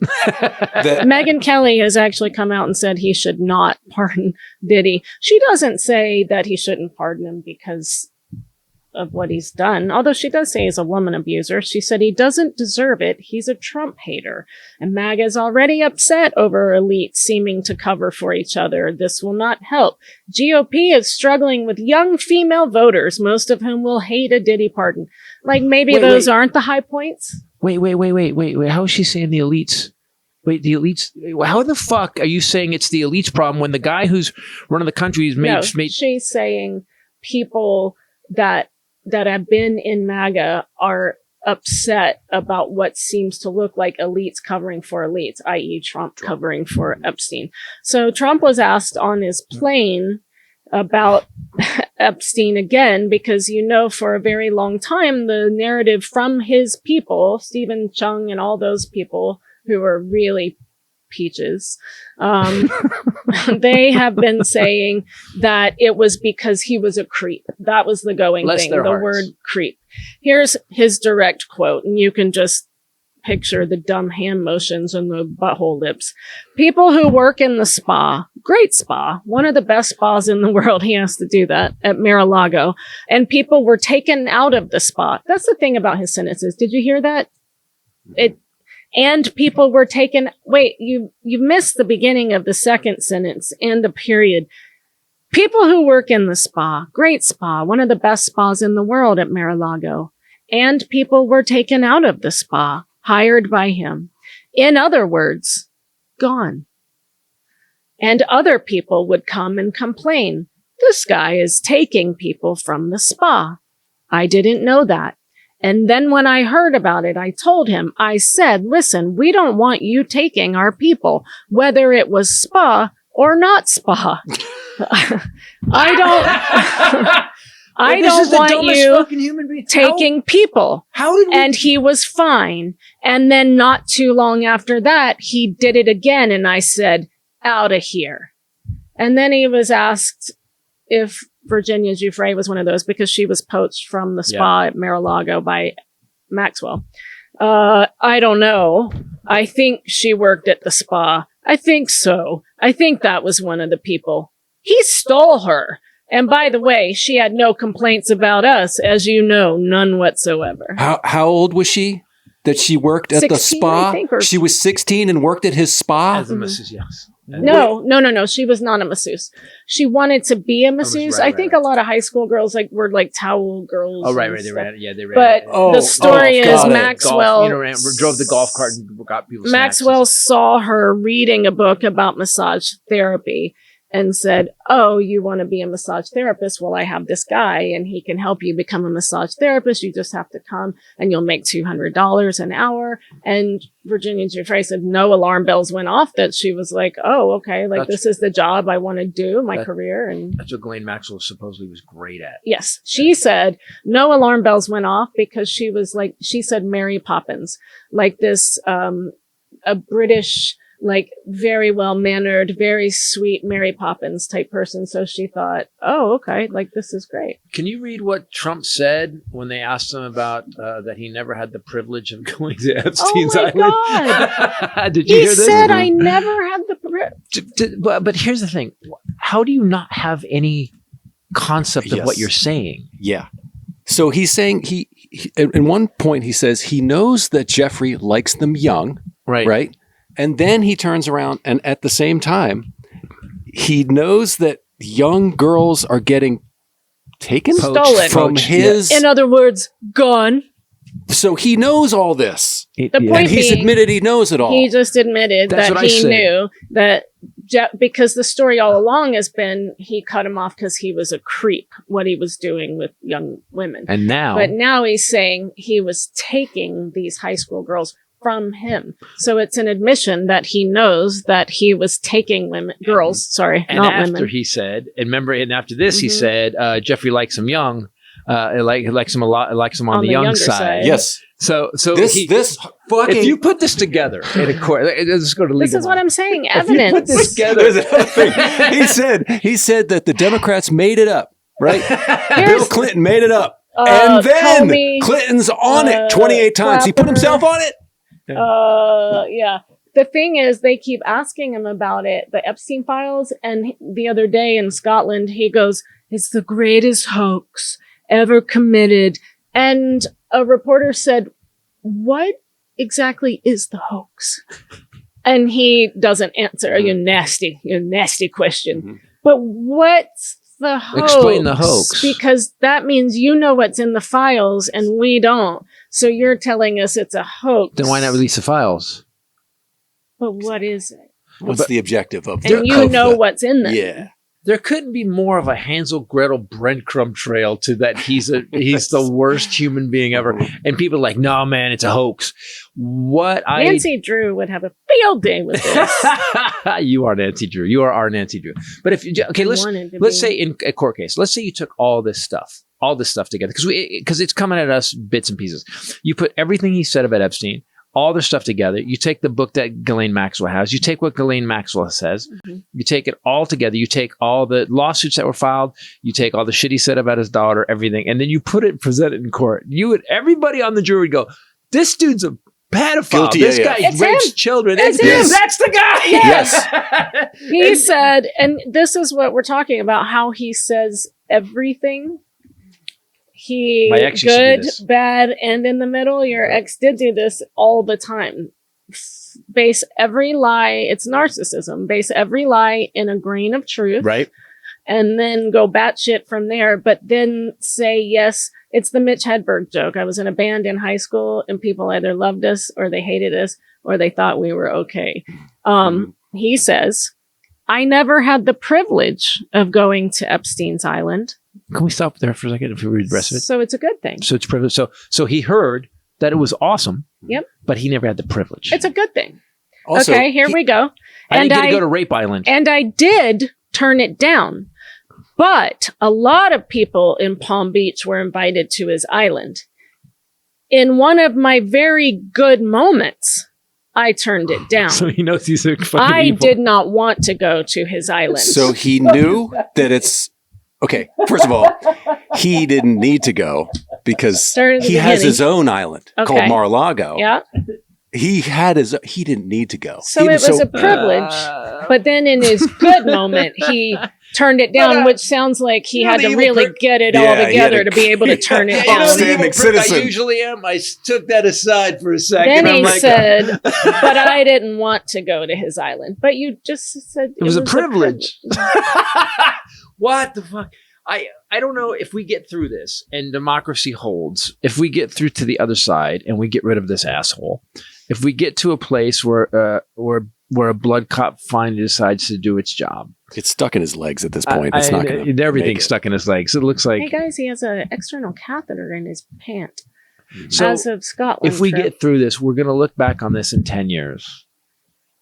F: Megyn Kelly has actually come out and said he should not pardon Diddy. She doesn't say that he shouldn't pardon him because of what he's done, although she does say he's a woman abuser. She said he doesn't deserve it. He's a Trump hater. And MAGA's already upset over elites seeming to cover for each other. This will not help. GOP is struggling with young female voters, most of whom will hate a Diddy pardon. Like maybe those aren't the high points. Wait.
B: How is she saying the elites? Wait, the elites? How the fuck are you saying it's the elites problem when the guy who's running the country is made?
F: She's saying people that have been in MAGA are upset about what seems to look like elites covering for elites, i.e. Trump covering for Epstein. So Trump was asked on his plane about Epstein again, because, for a very long time, the narrative from his people, Stephen Chung and all those people who are really peaches, they have been saying that it was because he was a creep. That was the going thing, the word creep. Here's his direct quote, and you can just picture the dumb hand motions and the butthole lips. People who work in the spa, great spa, one of the best spas in the world, he has to do that at Mar-a-Lago, and people were taken out of the spa. That's the thing about his sentences. Did you hear that? And people were taken. Wait, you missed the beginning of the second sentence and a period. People who work in the spa, great spa, one of the best spas in the world at Mar-a-Lago, and people were taken out of the spa, hired by him. In other words, gone. And other people would come and complain. This guy is taking people from the spa. I didn't know that. And then when I heard about it, I told him, I said, listen, we don't want you taking our people, whether it was spa or not spa. I don't want you taking people. And he was fine. And then not too long after that, he did it again. And I said, out of here. And then he was asked if Virginia Giuffre was one of those, because she was poached from the spa at Mar-a-Lago by Maxwell. I don't know. I think she worked at the spa. I think so. I think that was one of the people. He stole her. And by the way, she had no complaints about us, as you know, none whatsoever.
G: How old was she that she worked at
F: 16,
G: the spa?
F: I think, or
G: she was 16 and worked at his spa?
B: As a masseuse, yes.
F: No. She was not a masseuse. She wanted to be a masseuse. I think a lot of high school girls were like towel girls.
B: Oh, right. They ran.
F: But the story is Maxwell
B: drove the golf cart and got people.
F: Maxwell saw her reading a book about massage therapy and said, "Oh, you want to be a massage therapist? Well, I have this guy and he can help you become a massage therapist. You just have to come and you'll make $200 an hour." And Virginia Giuffre said no alarm bells went off, that she was like, "Oh, okay. This is the job I want to do, my career." And
B: that's what Ghislaine Maxwell supposedly was great at.
F: Yes. She said no alarm bells went off because she was like, she said Mary Poppins, like this, a British, like very well-mannered, very sweet Mary Poppins type person. So she thought, oh, okay, like this is great.
B: Can you read what Trump said when they asked him about that he never had the privilege of going to Epstein's Island?
F: God.
B: Did you hear this?
F: He said, I never had the privilege.
B: But here's the thing. How do you not have any concept of what you're saying?
G: Yeah. So he's saying he at one point he says he knows that Jeffrey likes them young. Right. And then he turns around and at the same time, he knows that young girls are getting taken
F: stolen
G: from his.
F: In other words, gone.
G: So he knows all this.
F: The point
G: and he's
F: being,
G: admitted he knows it all.
F: He just admitted that he knew that because the story all along has been he cut him off because he was a creep, what he was doing with young women. But now he's saying he was taking these high school girls from him. So it's an admission that he knows that he was taking girls,
B: and
F: not
B: after
F: women.
B: He said, and after this, he said, Jeffrey likes him young. Likes him a lot. Likes him on the young side.
G: Yes.
B: So
G: this fucking.
B: If you put this together in a court, let's go to legal.
F: This is what I'm saying. Evidence.
B: If you put this
G: together, he said that the Democrats made it up. Right. Bill Clinton made it up, and then Clinton's on it 28 times. He put himself on it.
F: Yeah. The thing is, they keep asking him about it, the Epstein files. And the other day in Scotland, he goes, "It's the greatest hoax ever committed." And a reporter said, "What exactly is the hoax?" And he doesn't answer. You nasty question. Mm-hmm. But what's the hoax?
B: Explain the hoax.
F: Because that means you know what's in the files and we don't. So you're telling us it's a hoax.
B: Then why not release the files?
F: But what is it?
G: What's the objective of
F: and you know what's in them.
G: Yeah.
B: There couldn't be more of a Hansel Gretel breadcrumb trail to that he's the worst human being ever. And people are like, "No, man, it's a hoax."
F: Nancy Drew would have a field day with this.
B: You are Nancy Drew. You are our Nancy Drew. But let's say in a court case, let's say you took all this stuff together because it's coming at us bits and pieces. You put everything he said about Epstein, all the stuff together. You take the book that Ghislaine Maxwell has. You take what Ghislaine Maxwell says. Mm-hmm. You take it all together. You take all the lawsuits that were filed. You take all the shit he said about his daughter, everything, and then you present it in court. Everybody on the jury would go, "This dude's a pedophile.
G: Guilty,
B: this guy rapes children."
F: It's
B: him. That's the guy.
F: Yes. He said, and this is what we're talking about, how he says everything. He good, bad, and in the middle. Your ex did do this all the time. Base every lie. It's narcissism. Base every lie in a grain of truth.
B: Right.
F: And then go batshit from there. But then say, yes, it's the Mitch Hedberg joke. I was in a band in high school and people either loved us or they hated us or they thought we were okay. He says, "I never had the privilege of going to Epstein's Island."
B: Can we stop there for a second if we read the rest of it?
F: So it's a good thing.
B: So it's privilege. So he heard that it was awesome.
F: Yep.
B: But he never had the privilege.
F: It's a good thing.
G: Also,
F: okay, here we go.
B: I didn't get to go to Rape Island.
F: And I did turn it down. But a lot of people in Palm Beach were invited to his island. In one of my very good moments, I turned it down.
B: So he knows these are fucking
F: I
B: evil.
F: did not want to go to his island.
G: So he knew that it's... Okay, first of all, he didn't need to go because he has his own island called Mar-a-Lago.
F: Yeah.
G: He didn't need to go.
F: So it was a privilege. But then in his good moment, he turned it down, which sounds like he had to really get it all together to be able to turn it down.
B: Outstanding citizen. I usually am. I took that aside for a second.
F: Then he said, but I didn't want to go to his island. But you just said
B: it was a privilege. What the fuck? I don't know if we get through this and democracy holds, if we get through to the other side and we get rid of this asshole, if we get to a place where a blood cop finally decides to do its job.
G: It's stuck in his legs at this point. It's not going to
B: everything's stuck in his legs. It looks like...
F: Hey guys, he has an external catheter in his pant.
B: So
F: as of Scotland.
B: If we get through this, we're going to look back on this in 10 years.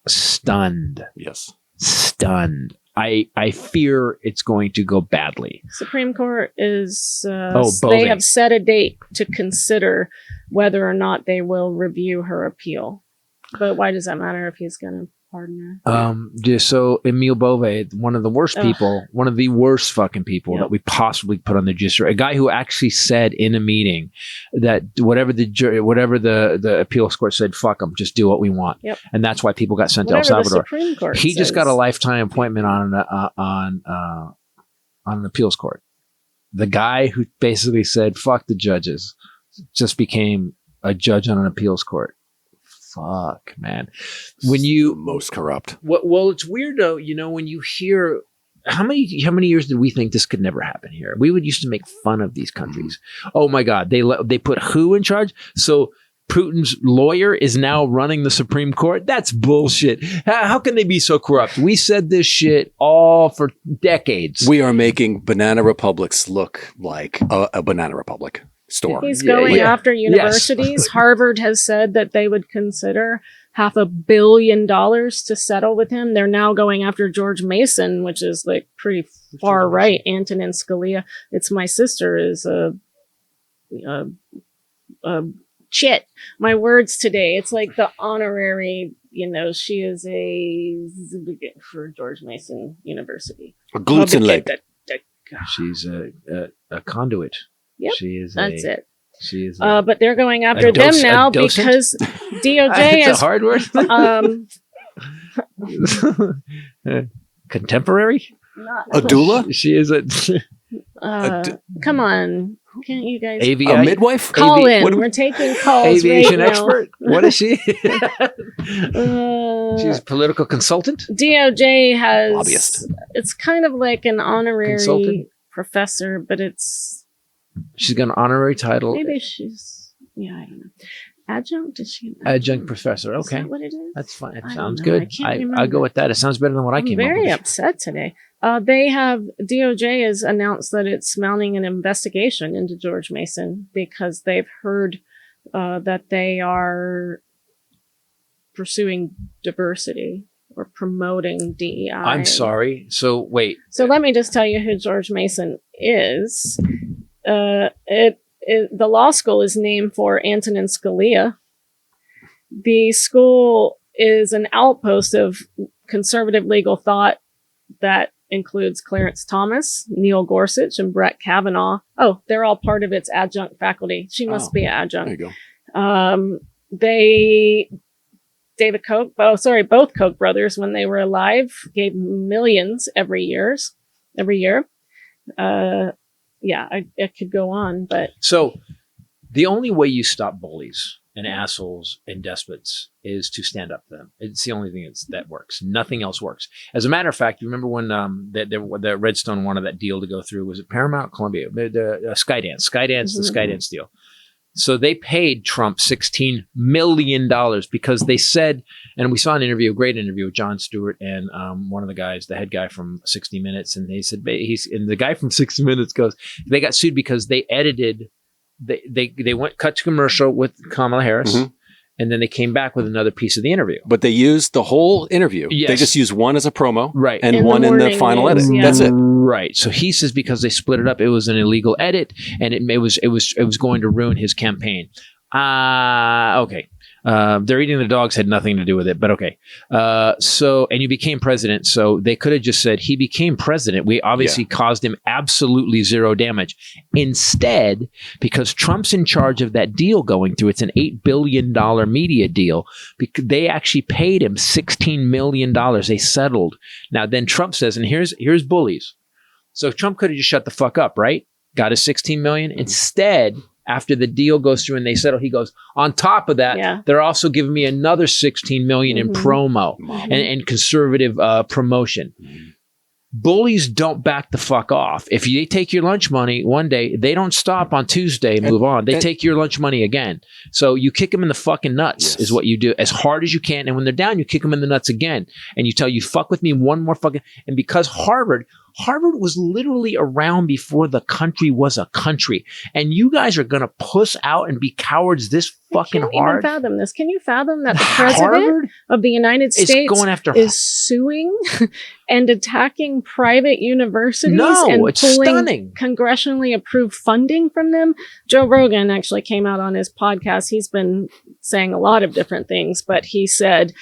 B: Stunned.
G: Yes. Stunned.
B: I fear it's going to go badly.
F: Supreme Court is... they have set a date to consider whether or not they will review her appeal. But why does that matter if he's going to pardon her?
B: So Emile Bove, one of the worst people, one of the worst fucking people that we possibly put on the judiciary, a guy who actually said in a meeting that whatever the appeals court said, fuck them, just do what we want. Yep. And that's why people got sent to El Salvador. He just got a lifetime appointment on an appeals court. The guy who basically said, fuck the judges, just became a judge on an appeals court. Fuck, man. When you
G: most corrupt.
B: Well, it's weird though. You know, when you hear how many years did we think this could never happen here? We would used to make fun of these countries. Oh my God, they put who in charge? So Putin's lawyer is now running the Supreme Court. That's bullshit. How can they be so corrupt? We said this shit all for decades.
G: We are making banana republics look like a banana republic store.
F: He's going after universities. Yes. Harvard has said that they would consider $500 million to settle with him. They're now going after George Mason, which is like pretty far right. Antonin Scalia. It's my sister is a chit. My words today. It's like the honorary, she is for George Mason University.
G: A gluten leg.
B: She's a conduit.
F: Yep,
B: she is.
F: That's it.
B: She is.
F: But they're going after them now because DOJ
B: is a hard word. Contemporary.
G: A doula.
B: She is a.
F: Come on, can't you guys?
G: A midwife.
F: Call in. We're taking calls.
B: Aviation
F: right
B: expert. What is she? She's a political consultant.
F: DOJ has
G: lobbyist.
F: It's kind of like an honorary
B: consultant
F: professor, but it's.
B: She's got an honorary title.
F: Maybe she's, I don't know. Adjunct? Is she
B: adjunct professor? Okay.
F: Is that what it is?
B: That's fine. It sounds good. I'll go with that. It sounds better than what I came up with.
F: I'm very upset today. DOJ has announced that it's mounting an investigation into George Mason because they've heard that they are pursuing diversity or promoting DEI.
B: I'm sorry. So wait.
F: So let me just tell you who George Mason is. The law school is named for Antonin Scalia. The school is an outpost of conservative legal thought that includes Clarence Thomas, Neil Gorsuch, and Brett Kavanaugh. Oh, they're all part of its adjunct faculty. She must be an adjunct.
G: There you
F: go. Both Koch brothers, when they were alive, gave millions every year. It could go on, but
B: so the only way you stop bullies and assholes and despots is to stand up to them. It's the only thing that works. Nothing else works. As a matter of fact, you remember when the Redstone wanted that deal to go through? Was it Paramount, Columbia, the Skydance, the Skydance deal? So they paid Trump $16 million because they said, and we saw a great interview with Jon Stewart and one of the guys, the head guy from 60 Minutes, and they said and the guy from 60 Minutes goes, they got sued because they edited, they cut to commercial with Kamala Harris, and then they came back with another piece of the interview.
G: But they used the whole interview.
B: Yes.
G: They just used one as a promo,
B: right,
G: and one in the final edit. Yeah. That's it.
B: Right. So he says because they split it up, it was an illegal edit, and it was going to ruin his campaign. Okay. They're eating the dogs had nothing to do with it, but okay. And you became president. So they could have just said he became president. We obviously caused him absolutely zero damage. Instead, because Trump's in charge of that deal going through, it's an $8 billion media deal. Because they actually paid him $16 million. They settled. Now then Trump says, and here's bullies. So Trump could have just shut the fuck up, right? Got his 16 million. Instead, after the deal goes through and they settle, he goes, on top of that, they're also giving me another 16 million in promo and conservative promotion. Bullies don't back the fuck off. If they take your lunch money one day, they don't stop on Tuesday and move on. They take your lunch money again. So you kick them in the fucking nuts is what you do as hard as you can. And when they're down, you kick them in the nuts again. And you tell you, fuck with me one more fucking. And because Harvard was literally around before the country was a country. And you guys are going to puss out and be cowards this fucking hard.
F: I can't even fathom this. Can you fathom that the president of the United States is suing and attacking private universities and
B: it's
F: pulling
B: stunning.
F: Congressionally approved funding from them? Joe Rogan actually came out on his podcast. He's been saying a lot of different things, but he said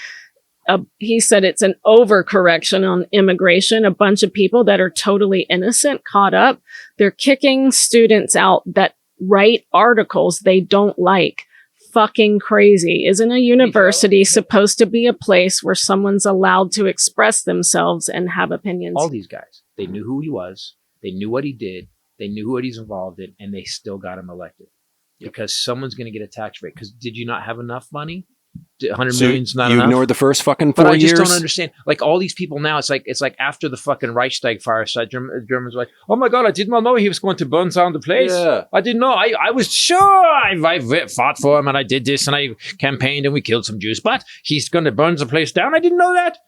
F: it's an overcorrection on immigration. A bunch of people that are totally innocent caught up. They're kicking students out that write articles they don't like. Fucking crazy. Isn't a university supposed to be a place where someone's allowed to express themselves and have opinions?
B: All these guys, they knew who he was. They knew what he did. They knew what he's involved in, and they still got him elected because someone's going to get a tax rate. Because did you not have enough money? 100 million's not enough.
G: You ignored the first fucking 4 years.
B: But I just don't understand. Like all these people now, it's like after the fucking Reichstag fireside, Germans were like, oh my God, I did not know he was going to burn down the place. Yeah. I didn't know. I was sure I fought for him and I did this and I campaigned and we killed some Jews, but he's going to burn the place down. I didn't know that.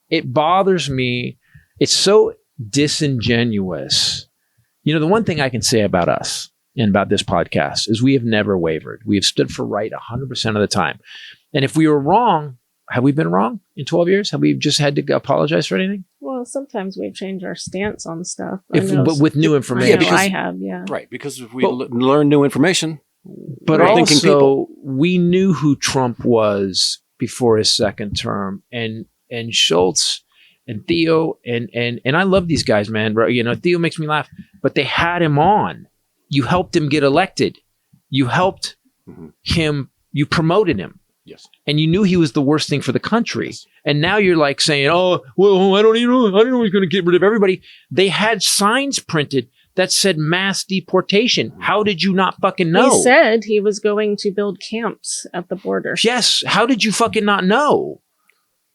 B: It bothers me. It's so disingenuous. You know, the one thing I can say about us and about this podcast is we have never wavered. We have stood for right 100% of the time. And if we were wrong, have we been wrong in 12 years? Have we just had to apologize for anything?
F: Well, sometimes we've changed our stance on stuff.
B: But with new information.
F: I have.
G: Right, because if we learn new information.
B: But also, we knew who Trump was before his second term. And Schultz and Theo, and I love these guys, man. You know, Theo makes me laugh. But they had him on. You helped him get elected. You helped him. You promoted him.
G: Yes.
B: And you knew he was the worst thing for the country. Yes. And now you're like saying, oh, well, I don't know he's going to get rid of everybody. They had signs printed that said mass deportation. How did you not fucking know?
F: He said he was going to build camps at the border.
B: Yes. How did you fucking not know?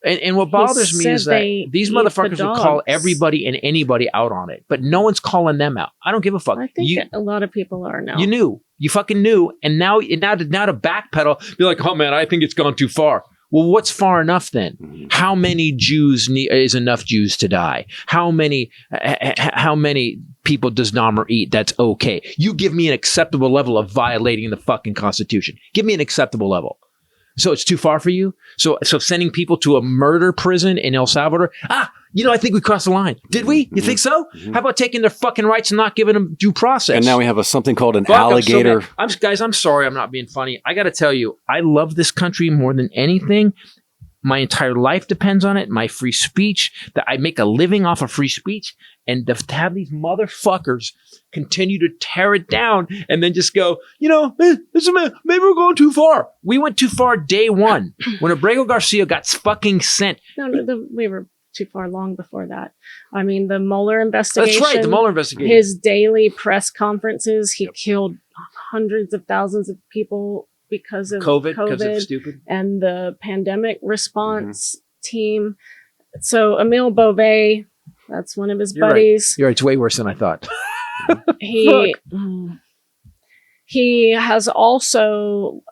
B: And what bothers me is that these motherfuckers will call everybody and anybody out on it, but no one's calling them out. I don't give a fuck.
F: I think a lot of people are now.
B: You knew. You fucking knew. And now to backpedal, be like, oh man, I think it's gone too far. Well, what's far enough then? How many Jews is enough Jews to die? How many people does Dahmer eat? That's okay. You give me an acceptable level of violating the fucking Constitution. Give me an acceptable level. So it's too far for you? So sending people to a murder prison in El Salvador? I think we crossed the line. Did we? You think so? How about taking their fucking rights and not giving them due process?
G: And now we have something called an alligator.
B: I'm sorry I'm not being funny. I got to tell you, I love this country more than anything. My entire life depends on it. My free speech, that I make a living off of free speech. And to have these motherfuckers continue to tear it down and then just go, maybe we're going too far. We went too far day one when Abrego Garcia got fucking sent.
F: No, we were too far long before that. I mean, the Mueller investigation.
B: That's right, the Mueller investigation.
F: His daily press conferences, he killed hundreds of thousands of people because of COVID
B: because it's stupid.
F: And the pandemic response team. So Emile Beauvais, that's one of his buddies.
B: Right. You're right. It's way worse than I thought.
F: He has also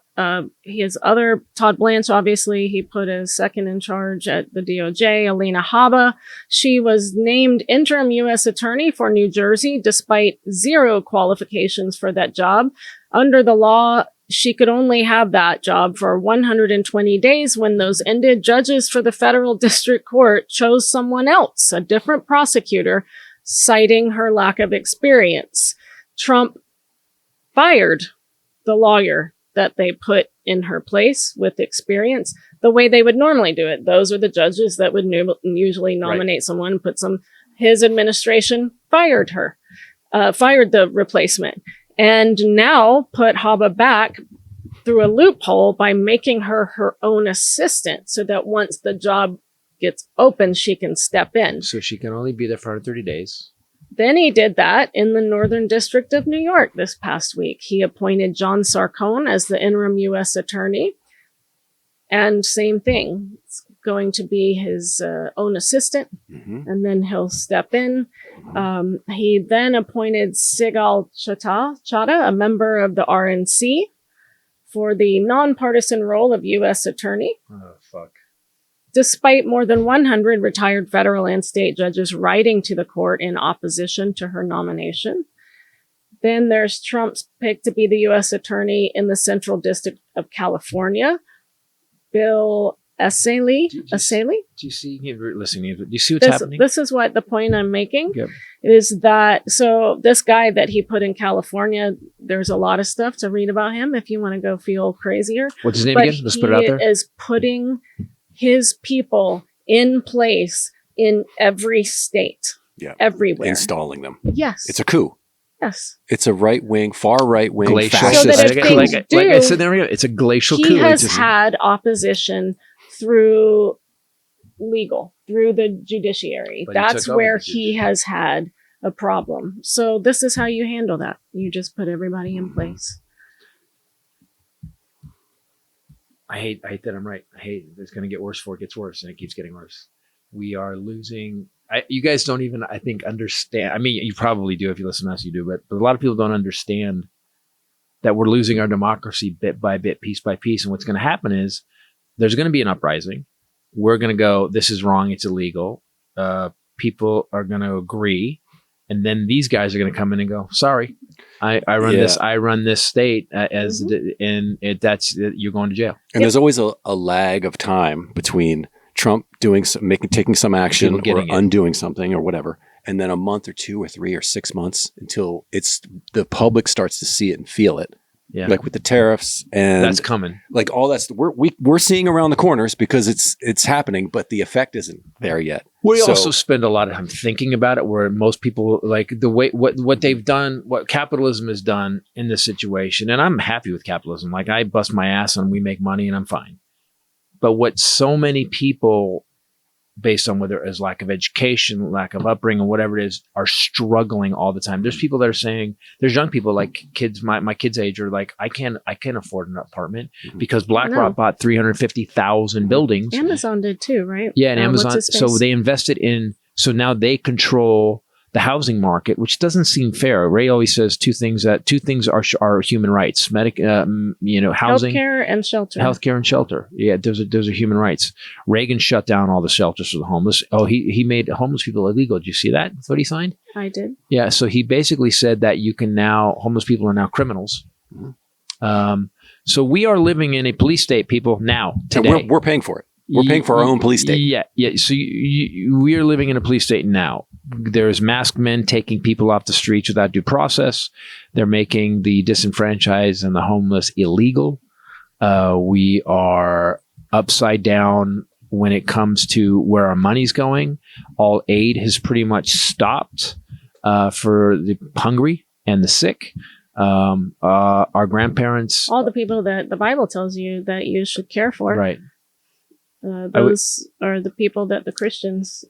F: he has other Todd Blanche. Obviously, he put a second in charge at the DOJ, Alina Habba. She was named interim U.S. attorney for New Jersey, despite zero qualifications for that job. Under the law, she could only have that job for 120 days. When those ended, judges for the federal district court chose someone else, a different prosecutor, citing her lack of experience. Trump fired the lawyer that they put in her place with experience the way they would normally do it. Those are the judges that would usually nominate someone, his administration fired the replacement. And now put Habba back through a loophole by making her own assistant so that once the job gets open, she can step in.
B: So she can only be there for 130 days.
F: Then he did that in the Northern District of New York this past week. He appointed John Sarcone as the interim U.S. attorney. And same thing. It's going to be his own assistant. And then he'll step in. He then appointed Sigal Chattah, a member of the RNC, for the nonpartisan role of U.S. attorney.
B: Oh, fuck.
F: Despite more than 100 retired federal and state judges writing to the court in opposition to her nomination. Then there's Trump's pick to be the U.S. attorney in the Central District of California, Bill Essayli.
B: Do you see? Listening. Do you see what's happening?
F: This is what the point I'm making
B: Yep.
F: is that. So this guy that he put in California, there's a lot of stuff to read about him if you want to go feel crazier.
B: What's his name
F: But
B: again? Let's put it out there.
F: He is putting his people in place in every state.
G: Yeah.
F: Everywhere.
G: Installing them.
F: Yes.
G: It's a coup.
F: Yes.
G: It's a far right wing
B: Glacial.
G: fascist.
F: So that if things
B: like I said, there we go. It's a glacial coup.
F: He has
B: It's just-
F: had opposition through the judiciary.
B: But he
F: That's
B: took over
F: where
B: the
F: he has had a problem. So this is how you handle that. You just put everybody in place.
B: I hate that I'm right. I hate it's going to get worse before it gets worse, and it keeps getting worse. We are losing. You guys don't even, I think, understand. I mean, you probably do if you listen to us, you do, but a lot of people don't understand that we're losing our democracy bit by bit, piece by piece. And what's going to happen is there's going to be an uprising. We're going to go, this is wrong, it's illegal. People are going to agree. And then these guys are going to come in and go, sorry, I run this state you're going to jail.
G: And there's always a lag of time between Trump taking some action or undoing something or whatever, and then a month or 2 or 3 or 6 months until the public starts to see it and feel it.
B: Yeah.
G: Like with the tariffs and
B: that's coming.
G: Like all that's we're seeing around the corners because it's happening, but the effect isn't there yet.
B: We also spend a lot of time thinking about it, where most people like the way what they've done, what capitalism has done in this situation. And I'm happy with capitalism. Like I bust my ass and we make money and I'm fine. But what so many people, based on whether it's lack of education, lack of upbringing, whatever it is, are struggling all the time. There's people that are saying, there's young people like kids, my kids' age are like, I can't afford an apartment because BlackRock bought 350,000 buildings.
F: Amazon did too, right?
B: Yeah, and Amazon. So they invested in. So now they control the housing market, which doesn't seem fair. Ray always says two things are human rights: housing,
F: healthcare and shelter.
B: Healthcare and shelter. Yeah, those are human rights. Reagan shut down all the shelters for the homeless. Oh, he made homeless people illegal. Did you see that? That's what he signed.
F: I did.
B: Yeah, so he basically said that homeless people are now criminals. So we are living in a police state, people, now today.
G: And we're paying for it. We're paying for our own police state.
B: Yeah. So we are living in a police state now. There's masked men taking people off the streets without due process. They're making the disenfranchised and the homeless illegal. We are upside down when it comes to where our money's going. All aid has pretty much stopped for the hungry and the sick. Our grandparents.
F: All the people that the Bible tells you that you should care for.
B: Right.
F: Those are the people that the Christians,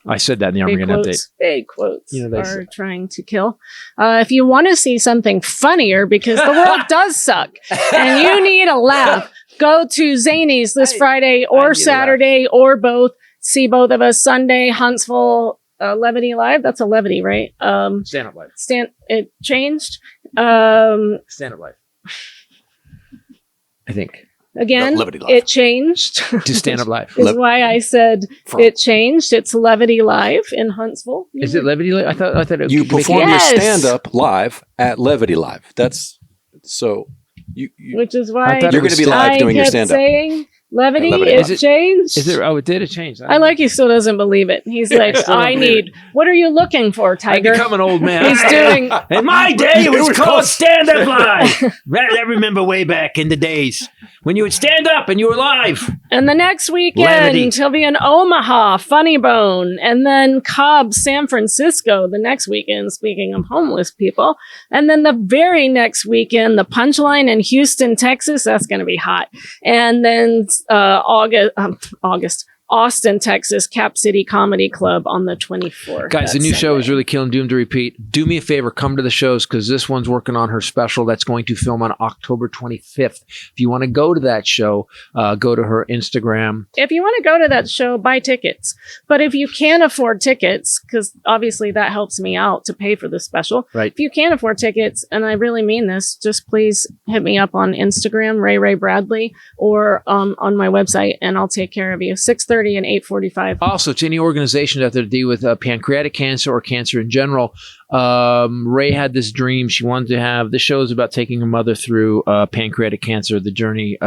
B: I said that in the Armageddon update.
F: Big quotes, are
B: say.
F: trying to kill. If you want to see something funnier, because the world does suck, and you need a laugh, go to Zany's this Friday or Saturday or both. See both of us Sunday, Huntsville, Levity Live. That's a Levity, right?
B: Stand Up Live.
F: It changed.
B: Stand Up Live. I think.
F: Again,
G: Levity Live.
F: It changed.
B: To Stand Up Live.
F: Is why I said it changed. It's Levity Live in Huntsville.
B: Is it Levity Live? I thought it
G: you perform your
F: Yes.
G: stand-up live at Levity Live. That's so you
F: which is why
G: you're going to be live doing your
F: kept
G: stand-up.
F: saying Levity,
G: Levity
F: it
G: Live.
F: changed.
B: Is it? Oh, it did. It changed.
F: I like he still doesn't believe it. He's like, I need. What are you looking for, Tiger?
B: I become an old man.
F: He's doing.
B: In my day, it was called Stand Up Live. I remember way back in the days when you would stand up and you were live.
F: And the next weekend,
B: Levity.
F: he'll be in Omaha, Funny Bone, and then Cobb, San Francisco the next weekend, speaking of homeless people. And then the very next weekend, the Punchline in Houston, Texas. That's going to be hot. And then August Austin, Texas, Cap City Comedy Club on the 24th.
B: Guys, the new show is really killing, doomed to repeat. Do me a favor, come to the shows because this one's working on her special that's going to film on October 25th. If you want to go to that show, go to her Instagram.
F: If you want to go to that show, buy tickets. But if you can't afford tickets, because obviously that helps me out to pay for the special.
B: Right.
F: If you can't afford tickets, and I really mean this, just please hit me up on Instagram, Ray Bradley, or on my website, and I'll take care of you. 6:30 and 8:45.
B: Also, to any organizations out there to deal with pancreatic cancer or cancer in general, Ray had this dream. She wanted to have, this show is about taking her mother through pancreatic cancer, the journey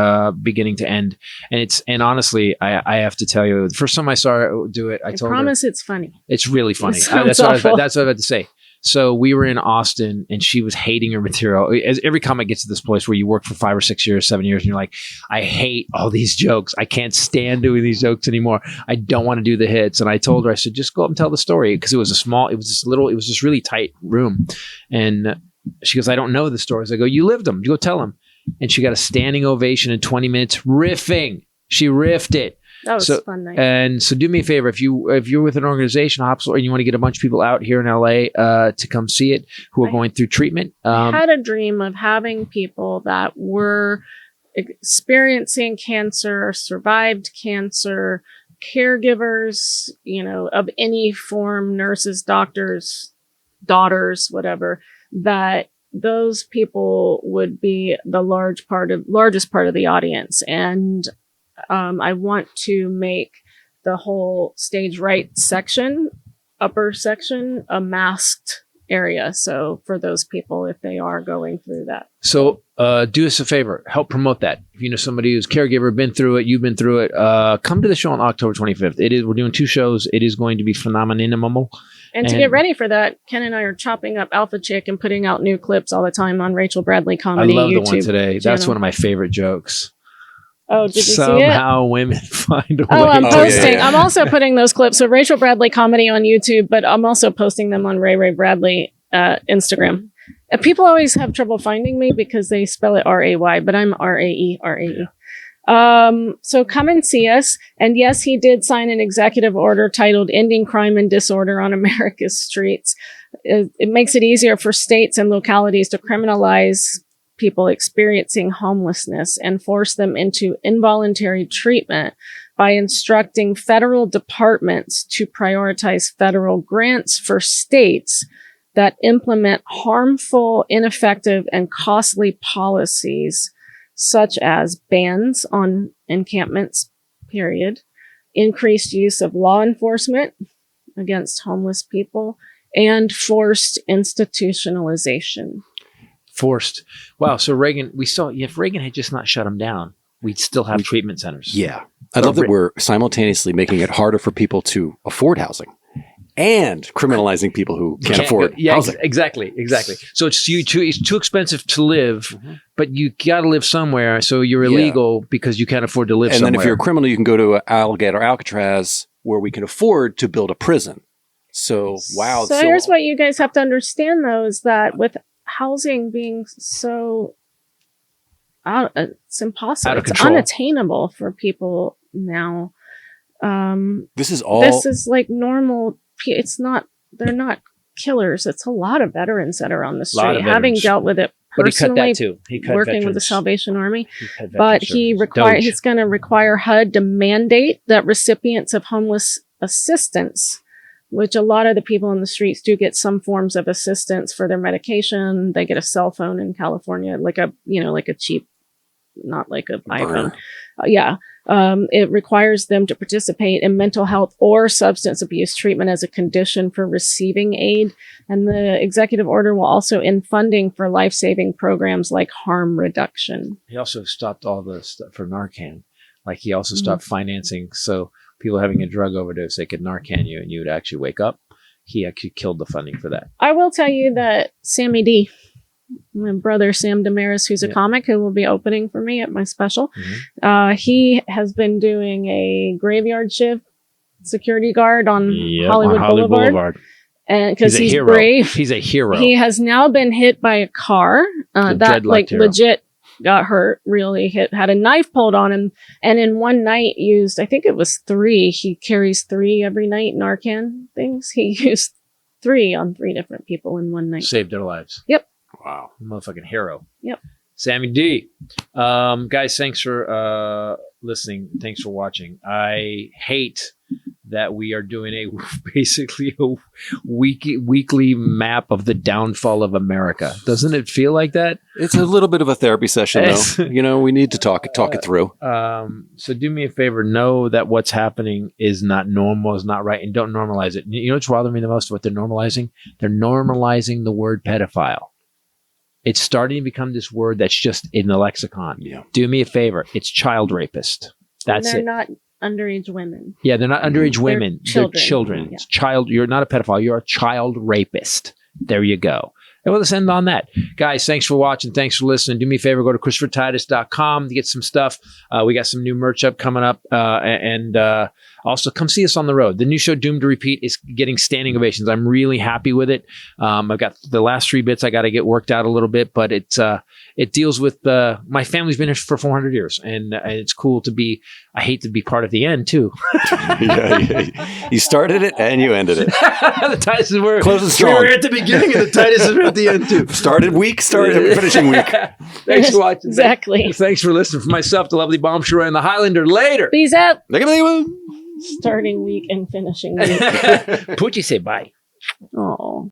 B: beginning to end. And honestly, I have to tell you, the first time I saw her do it, I told
F: promise
B: her,
F: it's funny.
B: It's really funny.
F: That's
B: what I was about to say. So we were in Austin and she was hating her material. As every comic gets to this place where you work for 5 or 6 years, 7 years, and you're like, I hate all these jokes. I can't stand doing these jokes anymore. I don't want to do the hits. And I told her, I said, just go up and tell the story. Because it was this really tight room. And she goes, I don't know the stories. I go, you lived them. You go tell them. And she got a standing ovation in 20 minutes riffing. She riffed it.
F: That was a fun night.
B: And so do me a favor, if you're with an organization, hospital, and you want to get a bunch of people out here in LA to come see it who are going through treatment.
F: I had a dream of having people that were experiencing cancer, survived cancer, caregivers, of any form, nurses, doctors, daughters, whatever, that those people would be the largest part of the audience. And I want to make the whole stage right section, upper section, a masked area. So for those people, if they are going through that.
B: So do us a favor, help promote that. If you know somebody who's caregiver, been through it, you've been through it, come to the show on October 25th. We're doing 2 shows. It is going to be phenomenal.
F: And to get ready for that, Ken and I are chopping up Alpha Chick and putting out new clips all the time on Rachel Bradley Comedy.
B: I love
F: YouTube
B: the one today.
F: channel.
B: That's one of my favorite jokes.
F: Oh, did you see it?
B: Somehow women find a way.
F: I'm posting.
G: Yeah.
F: I'm also putting those clips. So Rachel Bradley Comedy on YouTube, but I'm also posting them on Ray Bradley Instagram. People always have trouble finding me because they spell it R-A-Y, but I'm R-A-E. So come and see us. And yes, he did sign an executive order titled Ending Crime and Disorder on America's Streets. It makes it easier for states and localities to criminalize people experiencing homelessness and force them into involuntary treatment by instructing federal departments to prioritize federal grants for states that implement harmful, ineffective, and costly policies such as bans on encampments, period, increased use of law enforcement against homeless people, and forced institutionalization.
B: Forced. Wow. So Reagan, if Reagan had just not shut them down, we'd still have treatment centers.
G: Yeah. I love that we're simultaneously making it harder for people to afford housing and criminalizing people who can't afford housing.
B: Exactly. So it's too expensive to live, but you got to live somewhere. So you're illegal because you can't afford to live somewhere.
G: And then if you're a criminal, you can go to Alcatraz, where we can afford to build a prison. So, wow.
F: So here's what you guys have to understand, though, is that with housing being so it's impossible. It's unattainable for people now.
G: This is
F: like normal. It's not. They're not killers. It's a lot of veterans that are on the street, having dealt with it personally.
B: But he cut that too. He cut
F: working
B: veterans.
F: with the Salvation Army, but he's going to require HUD to mandate that recipients of homeless assistance, which a lot of the people on the streets do get some forms of assistance for their medication. They get a cell phone in California, like a cheap, not like an iPhone. It requires them to participate in mental health or substance abuse treatment as a condition for receiving aid. And the executive order will also end funding for life-saving programs like harm reduction.
B: He also stopped all the stuff for Narcan. Like he also stopped financing. So people having a drug overdose, they could Narcan you and you would actually wake up. He actually killed the funding for that.
F: I will tell you that Sammy D, my brother Sam Damaris, who's a comic who will be opening for me at my special, he has been doing a graveyard shift security guard on Hollywood Boulevard. And because he's brave.
B: He's a hero.
F: He has now been hit by a car. Legit got hurt, really had a knife pulled on him, and in one night used, I think it was 3. He carries 3 every night, Narcan things. He used 3 on 3 different people in one night.
B: Saved their lives.
F: Yep.
B: Wow. Motherfucking hero.
F: Yep.
B: Sammy D. Guys, thanks for listening. Thanks for watching. I hate that we are doing basically a weekly map of the downfall of America. Doesn't it feel like that?
G: It's a little bit of a therapy session, though. We need to talk it through.
B: So do me a favor. Know that what's happening is not normal, is not right, and don't normalize it. You know what's bothering me the most? What they're normalizing? They're normalizing the word pedophile. It's starting to become this word that's just in the lexicon.
G: Yeah.
B: Do me a favor. It's child rapist. That's
F: and they're
B: it.
F: not underage women.
B: Yeah, they're not underage women. They're children.
F: Yeah.
B: It's child. You're not a pedophile. You're a child rapist. There you go. And let's end on that. Guys, thanks for watching. Thanks for listening. Do me a favor. Go to ChristopherTitus.com to get some stuff. We got some new merch coming up. And also come see us on the road. The new show, Doomed to Repeat, is getting standing ovations. I'm really happy with it. I've got the last 3 bits I got to get worked out a little bit, but it deals with my family's been here for 400 years, and it's cool to be. I hate to be part of the end too.
G: Yeah. You started it and you ended it.
B: The Titus were
G: closing strong.
B: We were at the beginning, and the Titus is at the end too.
G: Started finishing week.
B: Thanks for watching.
F: Exactly.
B: Thanks for listening. For myself, the lovely Bomb Shura and the Highlander. Later.
F: Peace out.
G: Look at me.
F: Starting week and finishing week.
B: Poochie say bye.
F: Oh.